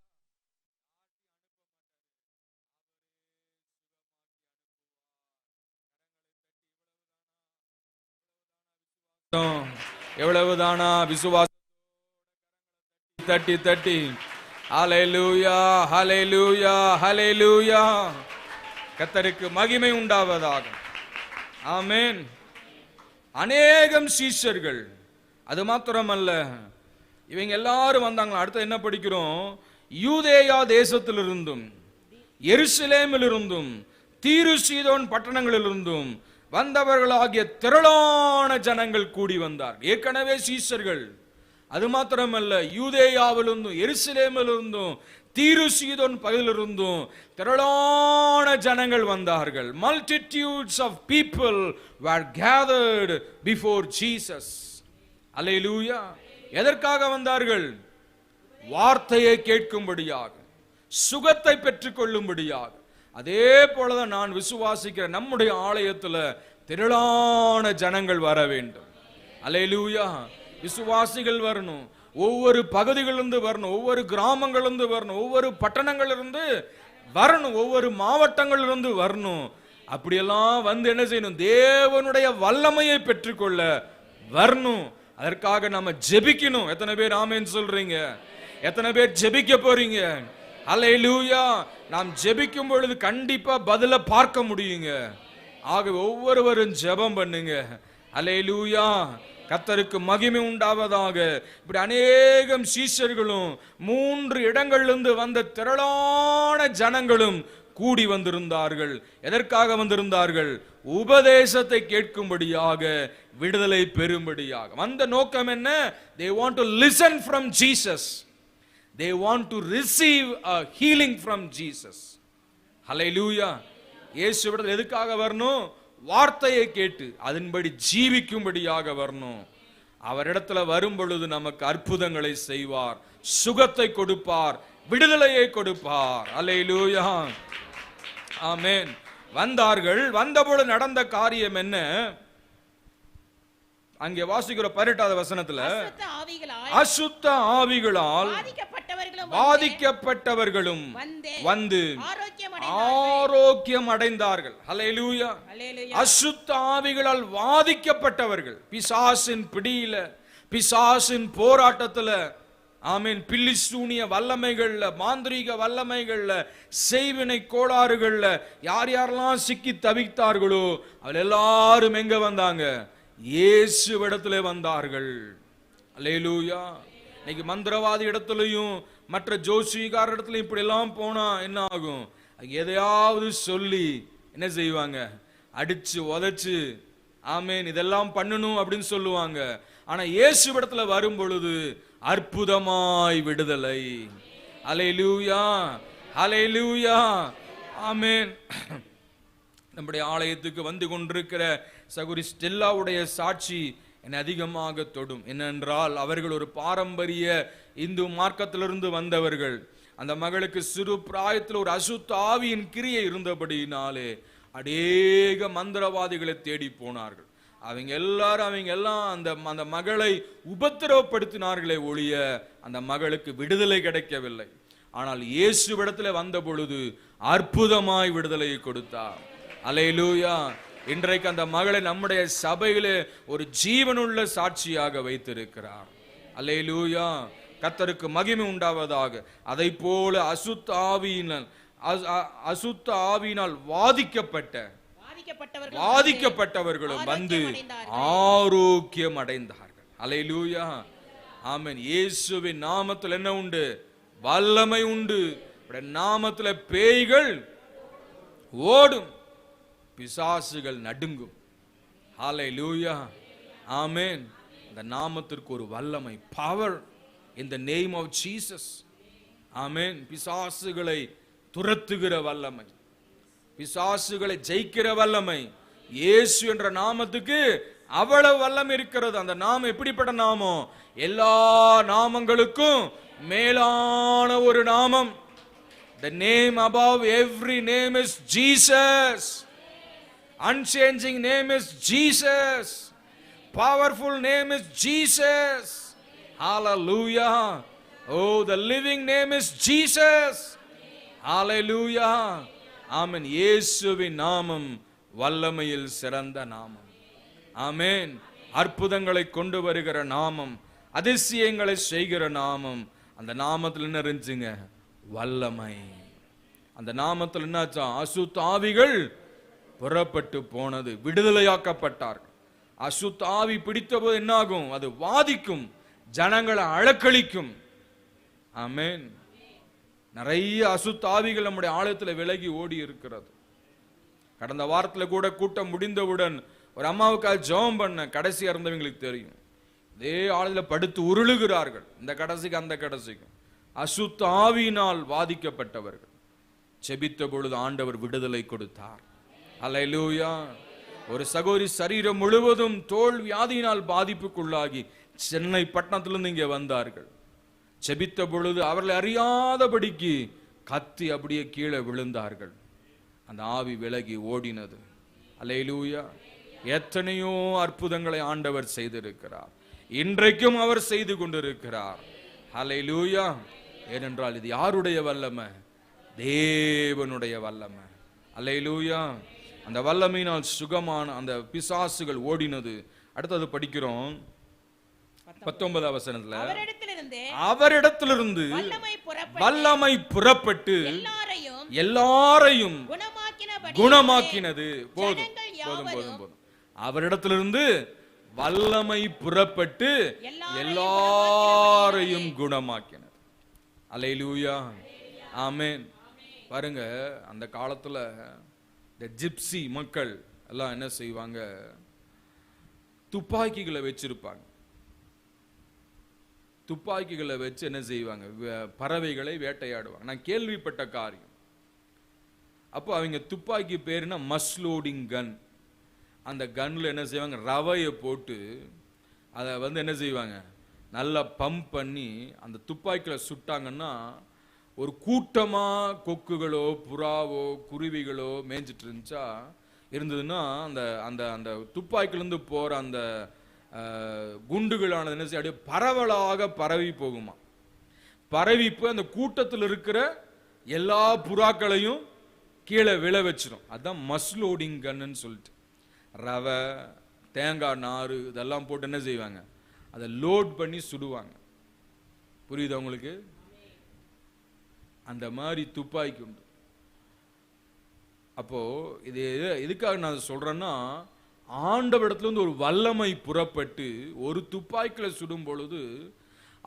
Speaker 1: எவ்வளவுதானா விசுவாசம்? தட்டி தட்டி ஹல்லேலூயா, ஹல்லேலூயா, ஹல்லேலூயா. கர்த்தருக்கு மகிமை உண்டாவதாக. ஆமென். அநேகம் சீஷர்கள், அது மாத்திரமல்ல, இவங்க எல்லாரும் வந்தாங்களா. அடுத்து என்ன படிக்கிறோம்? யூதேயா தேசத்திலிருந்தும் எருசலேமிலிருந்தும் தீரு சீதோன் பட்டணங்களிலிருந்தும் வந்தவர்களாகிய திரளான ஜனங்கள் கூடி வந்தார்கள். ஏற்கனவே சீஷர்கள், அது மாத்திரமல்ல, யூதேயாவிலிருந்தும் எருசலேமிலிருந்தும் தீரு சீதோன் பகுதியிலிருந்தும் திரளான ஜனங்கள் வந்தார்கள். Multitudes of people were gathered before Jesus. அல்லேலூயா. எதற்காக வந்தார்கள்? வார்த்தையை கேட்கும்படியாக, சுகத்தை பெற்றுக் கொள்ளும்படியாக. அதே போலதான் நான் விசுவாசிக்கிற நம்முடைய ஆலயத்துல திரளான ஜனங்கள் வர வேண்டும். அல்லேலூயா. விசுவாசிகள் வரணும். ஒவ்வொரு பகுதிகளிலிருந்து வரணும், ஒவ்வொரு கிராமங்களிலிருந்து வரணும், ஒவ்வொரு பட்டணங்களிலிருந்து வரணும், ஒவ்வொரு மாவட்டங்களிலிருந்து வரணும். அப்படியெல்லாம் வந்து என்ன செய்யணும்? தேவனுடைய வல்லமையை பெற்றுக்கொள்ள வரணும். அதற்காக நம்ம ஜெபிக்கணும். எத்தனை பேர் ஆமென் சொல்றீங்க? எத்தனை பேர் ஜெபிக்க போறீங்க? அல்லேலூயா. நாம் ஜெபிக்கும் பொழுது கண்டிப்பா பதில பார்க்க முடியுங்க. ஆகவே ஒவ்வொருவரும் ஜெபம் பண்ணுங்க. அல்லேலூயா. கர்த்தருக்கு மகிமை உண்டாவதாக. இப்படி அநேகம் சீஷர்களும் 3 இடங்களிலிருந்து வந்த திரளான ஜனங்களும் கூடி வந்திருந்தார்கள். எதற்காக வந்திருந்தார்கள்? உபதேசத்தை கேட்கும்படியாக, விடுதலை பெறும்படியாக. வந்த நோக்கம் என்ன? They want to listen from Jesus. They want to receive a healing from Jesus. Hallelujah. இயேசுவிடத்தில் எதுக்காக வரணும்? வார்த்தையை கேட்டு அதன்படி ஜீவிக்கும்படியாக வரணும். அவரிடத்துல வரும் பொழுது நமக்கு அற்புதங்களை செய்வார், சுகத்தை கொடுப்பார், விடுதலையை கொடுப்பார். அல்லேலூயா, ஆமென். வந்தார்கள். வந்தபொழுது நடந்த காரியம் என்ன? அங்கே வாசிக்கிற 18வது வசனத்துல, அசுத்த ஆவிகளால் பாதிக்கப்பட்டவர்களும் வந்து ஆரோக்கியம் அடைந்தார்கள். ஹல்லேலூயா. அசுத்த ஆவிகளால் பாதிக்கப்பட்டவர்கள், பிசாசின் பிடியில, பிசாசின் போராட்டத்துல, ஆமென், பில்லி சூனிய வல்லமைகள்ல, மாந்திரீக வல்லமைகள்ல, செய்வினை கோளாறுகள்ல யார் யாரெல்லாம் சிக்கி தவித்தார்களோ அவள் எல்லாரும் எங்க வந்தாங்க? இயேசுவிடத்திலே வந்தார்கள். அல்லேலூயா. இன்னைக்கு மந்திரவாதி இடத்துலயும் மற்ற ஜோசிகார இடத்துலயும் இப்படி எல்லாம் போனா என்ன ஆகும்? எதையாவது சொல்லி என்ன செய்வாங்க? அடிச்சு உதைச்சு, ஆமென், இதெல்லாம் பண்ணணும் அப்படின்னு சொல்லுவாங்க. ஆனா இயேசுவிடத்துல வரும் பொழுது அற்புதமாய் விடுதலை. அல்லேலூயா, அல்லேலூயா, ஆமென். நம்முடைய ஆலயத்துக்கு வந்து கொண்டிருக்கிற சகோதரி ஸ்டெல்லாவுடைய சாட்சி என்னை அதிகமாக தொடும். என்னென்றால், அவர்கள் ஒரு பாரம்பரிய இந்து மார்க்கத்திலிருந்து வந்தவர்கள். அந்த மகளுக்கு சிறு பிராயத்தில் ஒரு அசுத்த ஆவியின் கிரியை இருந்தபடியினாலே அநேக மந்திரவாதிகளை தேடி போனார்கள். அவங்க எல்லாம் அந்த மகளை உபத்திரவப்படுத்தினார்களே ஒழிய அந்த மகளுக்கு விடுதலை கிடைக்கவில்லை. ஆனால் இயேசுவிடத்துல வந்த பொழுது அற்புதமாய் விடுதலையை கொடுத்தார். அல்லேலூயா. இன்றைக்கு அந்த மகளை நம்முடைய சபையிலே ஒரு ஜீவனுள்ள சாட்சியாக வைத்திருக்கிறார். அல்லேலூயா. கர்த்தருக்கு மகிமை உண்டாவதாக. அதை போல அசுத்த ஆவியினால் வாதிக்கப்பட்டவர்களும் வந்து ஆரோக்கியம் அடைந்தார்கள். அல்லேலூயா. ஆமென். இயேசுவின் நாமத்தில் என்ன உண்டு? வல்லமை உண்டு. நாமத்தில் பேய்கள் ஓடும், பிசாசுகள் நடுங்கும். ஹல்லேலூயா. ஆமென். இந்த நாமத்திற்கு ஒரு வல்லமை, power in the name of Jesus. ஆமென். பிசாசுகளை துரத்துகிற வல்லமை, பிசாசுகளை ஜெயிக்கிற வல்லமை இயேசு என்ற நாமத்துக்கு அவ்வளவு வல்லமை இருக்கிறது. அந்த நாமம் எப்படிப்பட்ட நாமம்? எல்லா நாமங்களுக்கும் மேலான ஒரு நாமம். The name above every name is Jesus. Unchanging name is Jesus. Powerful name is Jesus. Hallelujah. Oh, the living name is Jesus. Hallelujah. Amen. இயேசுவின் நாமம் வல்லமையில் சிறந்த நாமம். ஆமென். அற்புதங்களை கொண்டு வருகிற நாமம், அதிசயங்களை செய்கிற நாமம். அந்த நாமத்தில் என்ன இருந்துச்சுங்க? வல்லமை. அந்த நாமத்தில் என்னாச்சா? அசுத்த ஆவிகள் புறப்பட்டு போனது, விடுதலையாக்கப்பட்டார்கள். அசுத்த ஆவி பிடித்த போது என்னாகும்? அது வாதிக்கும், ஜனங்களை அலக்களிக்கும். ஆமென். நிறைய அசுத்த ஆவிகள் நம்முடைய ஆலயத்தில் விலகி ஓடி இருக்கிறது. கடந்த வாரத்தில் கூட கூட்டம் முடிந்தவுடன் ஒரு அம்மாவுக்காக ஜெபம் பண்ண, கடைசியா இருந்தவங்களுக்கு தெரியும், இதே ஆலயத்தில் படுத்து உருளுகிறார்கள். இந்த கடைசிக்கு அந்த கடைசிக்கும் அசுத்த ஆவியினால் வாதிக்கப்பட்டவர்கள். செபித்த பொழுது ஆண்டவர் விடுதலை கொடுத்தார். அல்லேலூயா. ஒரு சகோதரி சரீரம் முழுவதும் தோல் வியாதியினால் பாதிப்புக்குள்ளாகி சென்னை பட்டணத்திலிருந்து இங்கே வந்தார்கள். செபித்த பொழுது அவர்களை அறியாதபடிக்கு கத்தி அப்படியே கீழே விழுந்தார்கள். அந்த ஆவி விலகி ஓடினது. அல்லேலூயா. எத்தனையோ அற்புதங்களை ஆண்டவர் செய்திருக்கிறார். இன்றைக்கும் அவர் செய்து கொண்டிருக்கிறார். அல்லேலூயா. ஏனென்றால் இது யாருடைய வல்லமை? தேவனுடைய வல்லமை. அல்லேலூயா. அந்த வல்லமையினால் சுகமான அந்த பிசாசுகள் ஓடினது. அடுத்தது படிக்கிறோம் 19 வசனத்துல, அவரிடத்திலிருந்து வல்லமை புறப்பட்டு எல்லாரையும் குணமாக்கினது. போதும் போதும் போதும் போதும். அவரிடத்திலிருந்து வல்லமை புறப்பட்டு எல்லாரையும் குணமாக்கினது. அல்லேலூயா. ஆமென். பாருங்க, அந்த காலத்துல இந்த ஜிப்சி மக்கள் எல்லாம் என்ன செய்வாங்க? துப்பாக்கிகளை வச்சிருப்பாங்க. துப்பாக்கிகளை வச்சு என்ன செய்வாங்க? பறவைகளை வேட்டையாடுவாங்க. நான் கேள்விப்பட்ட காரியம். அப்போ அவங்க துப்பாக்கி பேருனா மஸ்லோடிங் கன். அந்த கன்ல என்ன செய்வாங்க? ரவையை போட்டு அதை வந்து என்ன செய்வாங்க? நல்லா பம்ப் பண்ணி அந்த துப்பாக்கியில் சுட்டாங்கன்னா ஒரு கூட்டமா கொக்குகளோ புறாவோ குருவிகளோ மேய்ஞ்சிட்டு இருந்ததுன்னா அந்த அந்த அந்த துப்பாக்கிலேருந்து போற அந்த குண்டுகளானது என்ன செய்ய அப்படியே பரவலாக பரவி போகுமா. பரவிப்பு அந்த கூட்டத்தில் இருக்கிற எல்லா புறாக்களையும் கீழே விழ வச்சிடும். அதுதான் மஸ்லோடிங் கன்னு சொல்லிட்டு. ரவை, தேங்காய் நாறு இதெல்லாம் போட்டு என்ன செய்வாங்க? அதை லோட் பண்ணி சுடுவாங்க. புரியுதா உங்களுக்கு? அந்த மாதிரி துப்பாக்கி உண்டு. அப்போ இது எதுக்காக நான் சொல்றேன்னா, ஆண்டவரிடத்துல இருந்து ஒரு வல்லமை புறப்பட்டு ஒரு துப்பாக்கியில் சுடும் பொழுது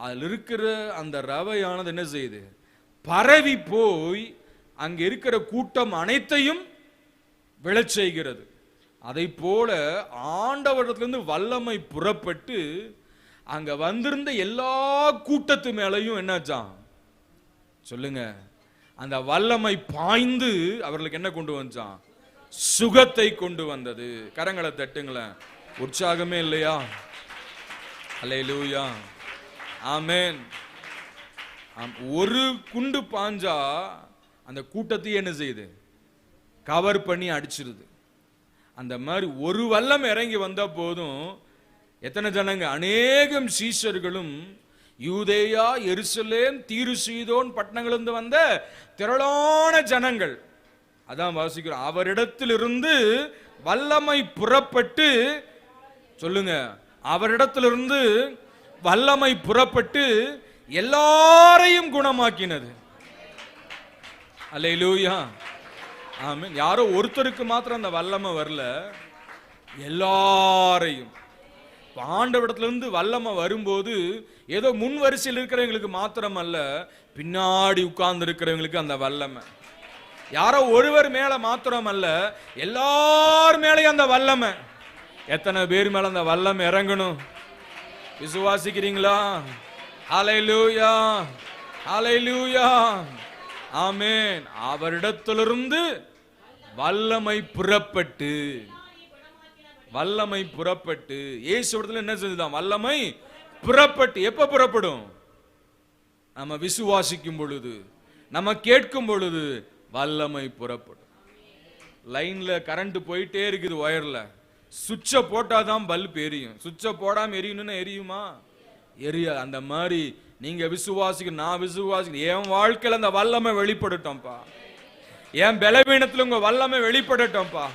Speaker 1: அதில் இருக்கிற அந்த ரவையானது என்ன செய்யுது? பரவி போய் அங்க இருக்கிற கூட்டம் அனைத்தையும் விழச் செய்கிறது. அதை போல ஆண்டவரிடத்திலிருந்து வல்லமை புறப்பட்டு அங்க வந்திருந்த எல்லா கூட்டத்து மேலையும் என்னாச்சான் சொல்லுங்க? அந்த வல்லமை பாய்ந்து அவர்களுக்கு என்ன கொண்டு வந்தான்? சுகத்தை கொண்டு வந்தது. கரங்களை தட்டுங்களேன். உற்சாகமே இல்லையா? அல்லேலூயா. ஆமென். ஒரு குண்டு பாஞ்சா அந்த கூட்டத்தையே என்ன செய்யுது? கவர் பண்ணி அடிச்சிருது. அந்த மாதிரி ஒரு வல்லம் இறங்கி வந்தா போதும், எத்தனை ஜனங்க? அநேகம் சீஷர்களும் யூதேயா, எருசலேம், தீரு, சீதோன் பட்டணங்களிலிருந்து வந்த திரளான ஜனங்கள். அதான் வாசிக்கிறோம், அவரிடத்திலிருந்து வல்லமை புறப்பட்டு, சொல்லுங்க, அவரிடத்திலிருந்து வல்லமை புறப்பட்டு எல்லாரையும் குணமாக்கினது. அல்லேலூயா, ஆமென். யாரோ ஒருத்தருக்கு மாத்திரம் அந்த வல்லமை வரல, எல்லாரையும். ஆண்டவரிடத்திலிருந்து வல்லமை வரும்போது ஏதோ முன் வரிசையில் இருக்கிறவங்களுக்கு மாத்திரம் அல்ல, பின்னாடி உட்கார்ந்து இருக்கிறவங்களுக்கு அந்த வல்லமை. யாரோ ஒருவர் மேல மாத்திரம் அல்ல, எல்லார் மேலேயும் அந்த வல்லமை. எத்தனை பேர் மேல அந்த வல்லமை இறங்கணும்? விசுவாசிக்கிறீங்களா? ஹல்லேலூயா, ஹல்லேலூயா, ஆமென். அவரிடத்திலிருந்து வல்லமை புறப்பட்டு, வல்லமை புறப்பட்டு, இயேசுவிடத்தில் என்ன செஞ்சுதான்? வல்லமை புறப்பட்டு. எப்ப புறப்படும்? நம்ம விசுவாசிக்கும் பொழுது, நம்ம கேட்கும் பொழுது வல்லமை புறப்படும். லைன்ல கரண்ட் போயிட்டே இருக்குது, ஒயர்ல சுவிட்சை போட்டாதான் பல்ப் எரியும். சுவிட்சை போடாம எரியணும்னா எரியுமா? எரியாது. அந்த மாதிரி நீங்க விசுவாசிக்க, நான் விசுவாசிக்க, என் வாழ்க்கையில அந்த வல்லமை வெளிப்படட்டும்பா. என் பலவீனத்துல உங்க வல்லமை வெளிப்படட்டும்பா.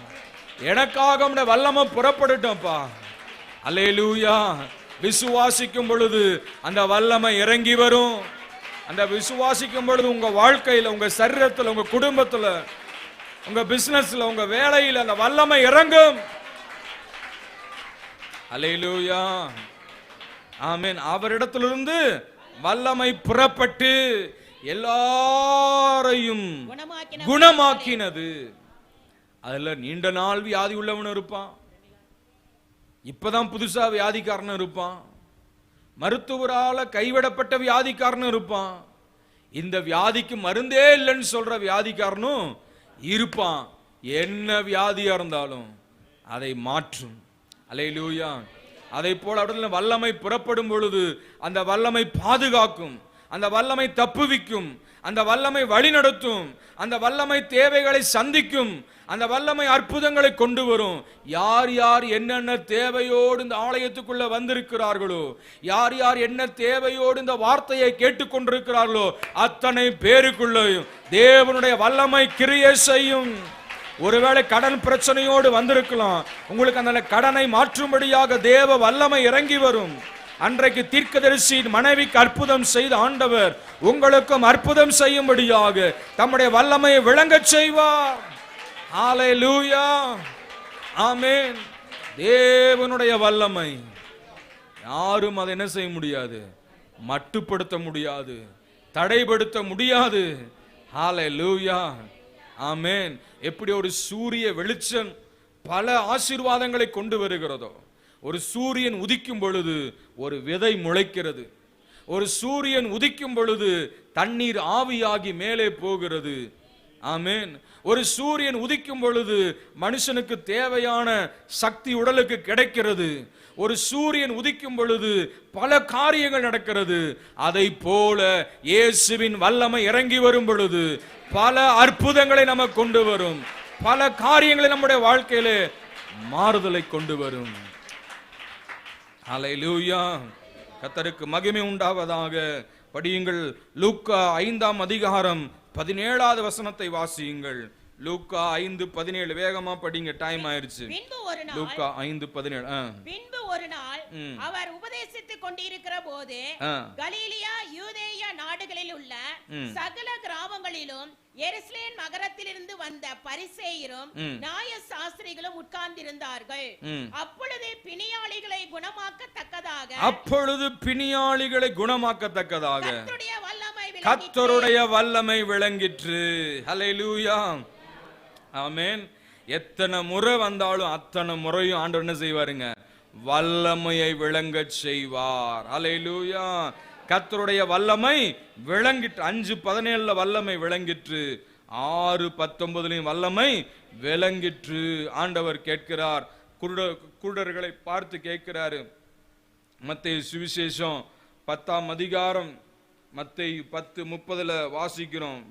Speaker 1: எனக்காக வல்லமை புறப்படட்டும்பா. அல்லேலூயா. விசுவாசிக்கும் பொழுது அந்த வல்லமை இறங்கி வரும். அந்த விசுவாசிக்கும் பொழுது உங்க வாழ்க்கையில, உங்க சரீரத்துல, உங்க குடும்பத்துல, உங்க பிசினஸ்ல, உங்க வேலையில அந்த வல்லமை இறங்கும். அல்லேலூயா, ஆமென். அவரிடத்திலிருந்து வல்லமை புறப்பட்டு எல்லாரையும் குணமாக்கினது. அதுல நீண்ட நாள் வியாதி உள்ளவன் இருப்பான், இப்பதான் புதுசா வியாதிக்காரன் இருப்பான், மருத்துவரால கைவிடப்பட்ட வியாதிக்காரன் இருப்பான், இந்த வியாதிக்கு மருந்தே இல்லைன்னு சொல்ற வியாதிக்காரனும் இருப்பான். என்ன வியாதியா இருந்தாலும் அதை மாற்றும். அல்லேலூயா. அதை போல அவர்கள் வல்லமை புறப்படும் பொழுது அந்த வல்லமை பாதுகாக்கும், அந்த வல்லமை தப்புவிக்கும், அந்த வல்லமை வழிநடத்தும், அந்த வல்லமை தேவைகளை சந்திக்கும், அந்த வல்லமை அற்புதங்களை கொண்டு வரும். யார் யார் என்னென்ன தேவையோடு இந்த ஆலயத்துக்குள்ள வந்திருக்கிறார்களோ, யார் யார் என்ன தேவையோடு இந்த வார்த்தையை கேட்டுக்கொண்டிருக்கிறார்களோ, அத்தனை பேருக்குள்ளையும் தேவனுடைய வல்லமை கிரியை செய்யும். ஒருவேளை கடன் பிரச்சனையோடு வந்திருக்கலாம், உங்களுக்கு அந்த கடனை மாற்றும்படியாக தேவ வல்லமை இறங்கி வரும். அன்றைக்கு தீர்க்கதரிசி மனைவிக்கு அற்புதம் செய்த ஆண்டவர் உங்களுக்கும் அற்புதம் செய்யும்படியாக தம்முடைய வல்லமையை விளங்கச் செய்வார். ஹல்லேலூயா, ஆமென். தேவனுடைய வல்லமை யாரும் அதை என்ன செய்ய முடியாது, மட்டுப்படுத்த முடியாது, தடைப்படுத்த முடியாது. ஹல்லேலூயா, ஆமென். எப்படி ஒரு சூரிய வெளிச்சம் பல ஆசீர்வாதங்களை கொண்டு வருகிறதோ, ஒரு சூரியன் உதிக்கும் பொழுது ஒரு விதை முளைக்கிறது, ஒரு சூரியன் உதிக்கும் பொழுது தண்ணீர் ஆவியாகி மேலே போகிறது. ஆமென். ஒரு சூரியன் உதிக்கும் பொழுது மனுஷனுக்கு தேவையான சக்தி உடலுக்கு கிடைக்கிறது. ஒரு சூரியன் உதிக்கும் பொழுது பல காரியங்கள் நடக்கிறது. அதை போல இயேசுவின் வல்லமை இறங்கி வரும் பொழுது பல அற்புதங்களை நமக்கு கொண்டு வரும், பல காரியங்களை நம்முடைய வாழ்க்கையிலே மாறுதலை கொண்டு வரும். ஹல்லேலூயா, கர்த்தருக்கு மகிமை உண்டாவதாக. படியுங்கள், லூக்கா 5ஆம் அதிகாரம் 17வது வசனத்தை வாசியுங்கள். லூக்கா 5:17. வேகமா படிங்க, டைம் ஆயிருச்சு. லூக்கா 5:17.
Speaker 2: பின்பு ஒரு நாள் அவர் உபதேசித்துக் கொண்டிருக்கிற போது கலீலியா யூதேயா நாடுகளில் உள்ள சகல கிராமங்களிலும் எருசலேம் நகரத்திலிருந்து வந்த பரிசேயரும் நியாய சாஸ்திரிகளும் உட்கார்ந்திருந்தார்கள். அப்பொழுது பிணியாளிகளை குணமாக்கத்தக்கதாக கர்த்தருடைய வல்லமை விளங்கிற்று. ஹல்லேலூயா, ஆமென். எத்தனை முறை வந்தாலும் அத்தனை முறையும் ஆண்டவர் என்ன செய்வாருங்க, வல்லமையை விளங்கச் செய்வார். ஹல்லேலூயா, கர்த்தருடைய வல்லமை விளங்கிற்று. 5:17 வல்லமை விளங்கிற்று, 6:19 வல்லமை விளங்கிற்று. ஆண்டவர் கேட்கிறார், குருடர்களை பார்த்து கேட்கிறாரு. மத்தேயு சுவிசேஷம் 10ஆம் அதிகாரம் மத்தேயு 10:30 வாசிக்கிறோம்.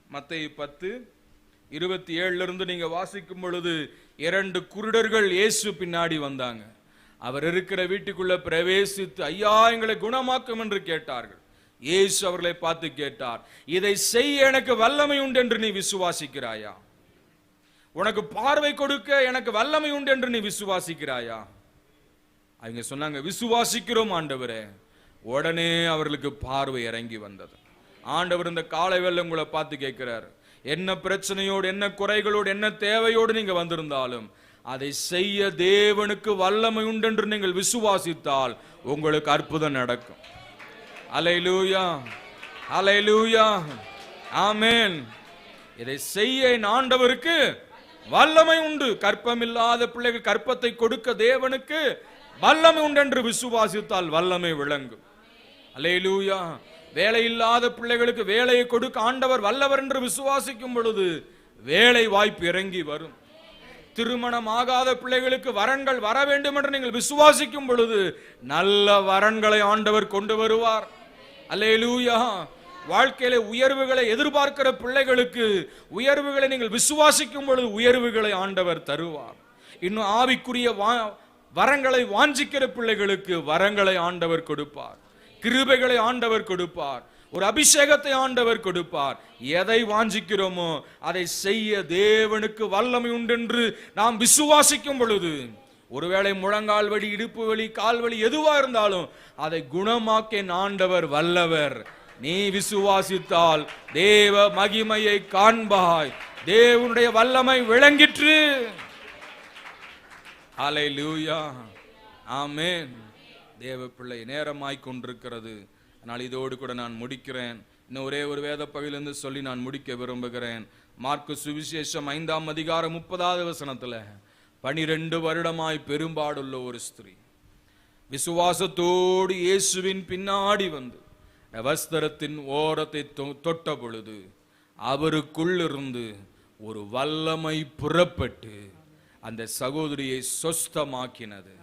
Speaker 2: மத்தேயு 10:27 நீங்க வாசிக்கும் பொழுது 2 குருடர்கள் இயேசு பின்னாடி வந்தாங்க. அவர் இருக்கிற வீட்டுக்குள்ள பிரவேசித்து, ஐயா எங்களை குணமாக்கும் என்று கேட்டார்கள். இயேசு அவர்களை பார்த்து கேட்டார், இதை செய்ய எனக்கு வல்லமை உண்டு என்று நீ விசுவாசிக்கிறாயா? உனக்கு பார்வை கொடுக்க எனக்கு வல்லமை உண்டு என்று நீ விசுவாசிக்கிறாயா? அவங்க சொன்னாங்க, விசுவாசிக்கிறோம் ஆண்டவரே. உடனே அவர்களுக்கு பார்வை இறங்கி வந்தது. ஆண்டவர் இந்த காலை வேளை உங்களை பார்த்து கேட்கிறார், என்ன பிரச்சனையோடு, என்ன குறைகளோடு, என்ன தேவையோடு நீங்க வந்திருந்தாலும் அதை செய்ய தேவனுக்கு வல்லமை உண்டு என்று நீங்கள் விசுவாசித்தால் உங்களுக்கு அற்புதம் நடக்கும். அல்லேலூயா, அல்லேலூயா, ஆமென். இதை செய்ய என் ஆண்டவருக்கு வல்லமை உண்டு. கற்பமில்லாத பிள்ளைகள் கற்பத்தை கொடுக்க தேவனுக்கு வல்லமை உண்டு என்று விசுவாசித்தால் வல்லமை விளங்கும். அல்லேலூயா. வேலை இல்லாத பிள்ளைகளுக்கு வேலையை கொடுக்க ஆண்டவர் வல்லவர் என்று விசுவாசிக்கும் பொழுது வேலை வாய்ப்பு இறங்கி வரும். திருமணம் ஆகாத பிள்ளைகளுக்கு வரன்கள் வர வேண்டும் என்று நீங்கள் விசுவாசிக்கும் பொழுது நல்ல வரன்களை ஆண்டவர் கொண்டு வருவார். அல்லேலூயா. வாழ்க்கையில உயர்வுகளை எதிர்பார்க்கிற பிள்ளைகளுக்கு உயர்வுகளை நீங்கள் விசுவாசிக்கும் பொழுது உயர்வுகளை ஆண்டவர் தருவார். இன்னும் ஆவிக்குரிய வரங்களை வாஞ்சிக்கிற பிள்ளைகளுக்கு வரங்களை ஆண்டவர் கொடுப்பார். கிருபைகளை ஆண்டவர் கொடுப்பார். ஒரு அபிஷேகத்தை ஆண்டவர் கொடுப்பார். எதை வாஞ்சிக்கிறோமோ அதை செய்ய தேவனுக்கு வல்லமை உண்டு என்று நாம் விசுவாசிக்கும் பொழுது, ஒருவேளை முழங்கால் வலி, இடுப்பு வலி, கால் வலி எதுவா இருந்தாலும் அதை குணமாக்க ஆண்டவர் வல்லவர். நீ விசுவாசித்தால் தேவ மகிமையை காண்பாய். தேவனுடைய வல்லமை விளங்கிற்று. அல்லேலூயா, ஆமென். தேவ பிள்ளை, நேரமாய் கொண்டிருக்கிறது. ஆனால் இதோடு கூட நான் முடிக்கிறேன். இன்னும் ஒரே ஒரு வேத பகுதியிலிருந்து சொல்லி நான் முடிக்க விரும்புகிறேன். மார்க்கு சுவிசேஷம் 5ஆம் அதிகாரம் 30வது வசனத்துல, 12 வருடமாய் பெரும்பாடுள்ள ஒரு ஸ்திரீ விசுவாசத்தோடு இயேசுவின் பின்னாடி வந்து வஸ்திரத்தின் ஓரத்தை தொட்ட பொழுது அவருக்குள்ளிருந்து ஒரு வல்லமை புறப்பட்டு அந்த சகோதரியை சொஸ்தமாக்கினது.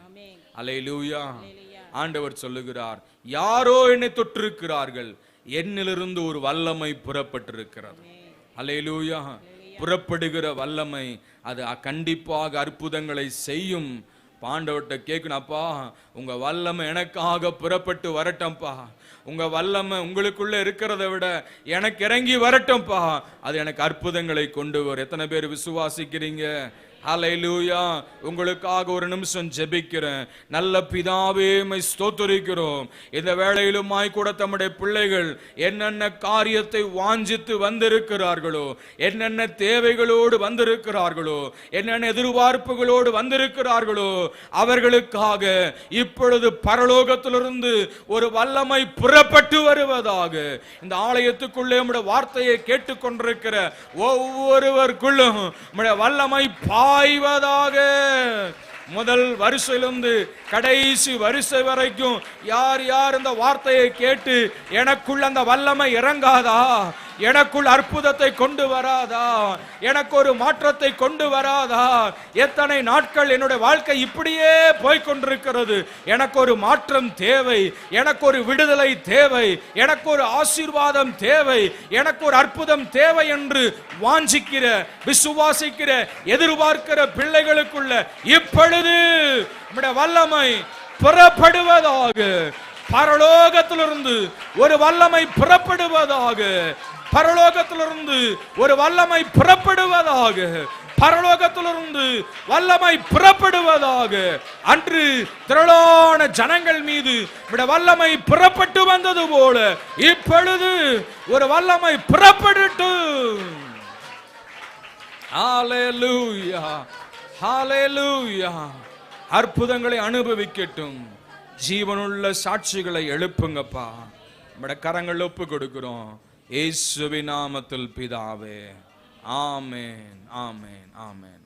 Speaker 2: அல்லேலூயா. ஆண்டவர் சொல்லுகிறார், யாரோ என்னை தொட்டிருக்கிறார்கள், என்னிலிருந்து ஒரு வல்லமை புறப்பட்டிருக்கிறது. அல்லேலூயா. புறப்படுகிற வல்லமை அது கண்டிப்பாக அற்புதங்களை செய்யும். ஆண்டவர்கிட்ட கேட்கணும், அப்பா உங்க வல்லமை எனக்காக புறப்பட்டு வரட்டும்பா. உங்க வல்லமை உங்களுக்குள்ள இருக்கிறத விட எனக்கு இறங்கி வரட்டும்பா. அது எனக்கு அற்புதங்களை கொண்டு வரும். எத்தனை பேர் விசுவாசிக்கிறீங்க? ஹல்லேலூயா. உங்களுக்காக ஒரு நிமிஷம் ஜெபிக்கிறேன். நல்ல பிதாவே, மை ஸ்தோத்திரிக்கிறோம். இந்த வேளையிலுமாய் கூட தம்முடைய பிள்ளைகள் என்னென்ன காரியத்தை வாஞ்சித்து வந்திருக்கிறார்களோ, என்னென்ன தேவைகளோடு வந்திருக்கிறார்களோ, என்னென்ன எதிர்பார்ப்புகளோடு வந்திருக்கிறார்களோ, அவர்களுக்காக இப்பொழுது பரலோகத்திலிருந்து ஒரு வல்லமை புறப்பட்டு வருவதாக. இந்த ஆலயத்துக்குள்ளே உம்முடைய வார்த்தையை கேட்டுக்கொண்டிருக்கிற ஒவ்வொருவருக்குள்ளும் உம்முடைய வல்லமை பாய்வதாக. முதல் வரிசையிலிருந்து கடைசி வரிசை வரைக்கும் யார் யார் இந்த வார்த்தையை கேட்டு எனக்குள் அந்த வல்லமை இறங்காதா, எனக்குள் அற்புதத்தை கொண்டு வராதா, எனக்கு ஒரு மாற்றத்தை கொண்டு வராதா? எத்தனை நாட்கள் என்னுடைய வாழ்க்கை இப்படியே போய்கொண்டிருக்கிறது. எனக்கு ஒரு மாற்றம் தேவை, எனக்கு ஒரு விடுதலை தேவை, எனக்கு ஒரு ஆசீர்வாதம் தேவை, எனக்கு ஒரு அற்புதம் தேவை என்று வாஞ்சிக்கிற, விசுவாசிக்கிற, எதிர்பார்க்கிற பிள்ளைகளுக்குள்ள இப்பொழுது நம்முடைய வல்லமை புறப்படுவதாக. பரலோகத்திலிருந்து ஒரு வல்லமை புறப்படுவதாக. பரலோகத்திலிருந்து ஒரு வல்லமை புறப்படுவதாக. பரலோகத்திலிருந்து வல்லமை புறப்படுவதாக. அன்று திரளான ஜனங்கள் மீது வல்லமை புறப்பட்டு வந்தது போல இப்பொழுது ஒரு வல்லமை புறப்படட்டும். ஹல்லேலூயா, ஹல்லேலூயா. அற்புதங்களை அனுபவிக்கட்டும். ஜீவனுள்ள சாட்சிகளை எழுப்புங்கப்பா. நம்முடைய கரங்கள் ஒப்பு கொடுக்கிறோம். இயேசுவின் நாமத்தில் பிதாவே, ஆமென், ஆமென், ஆமென்.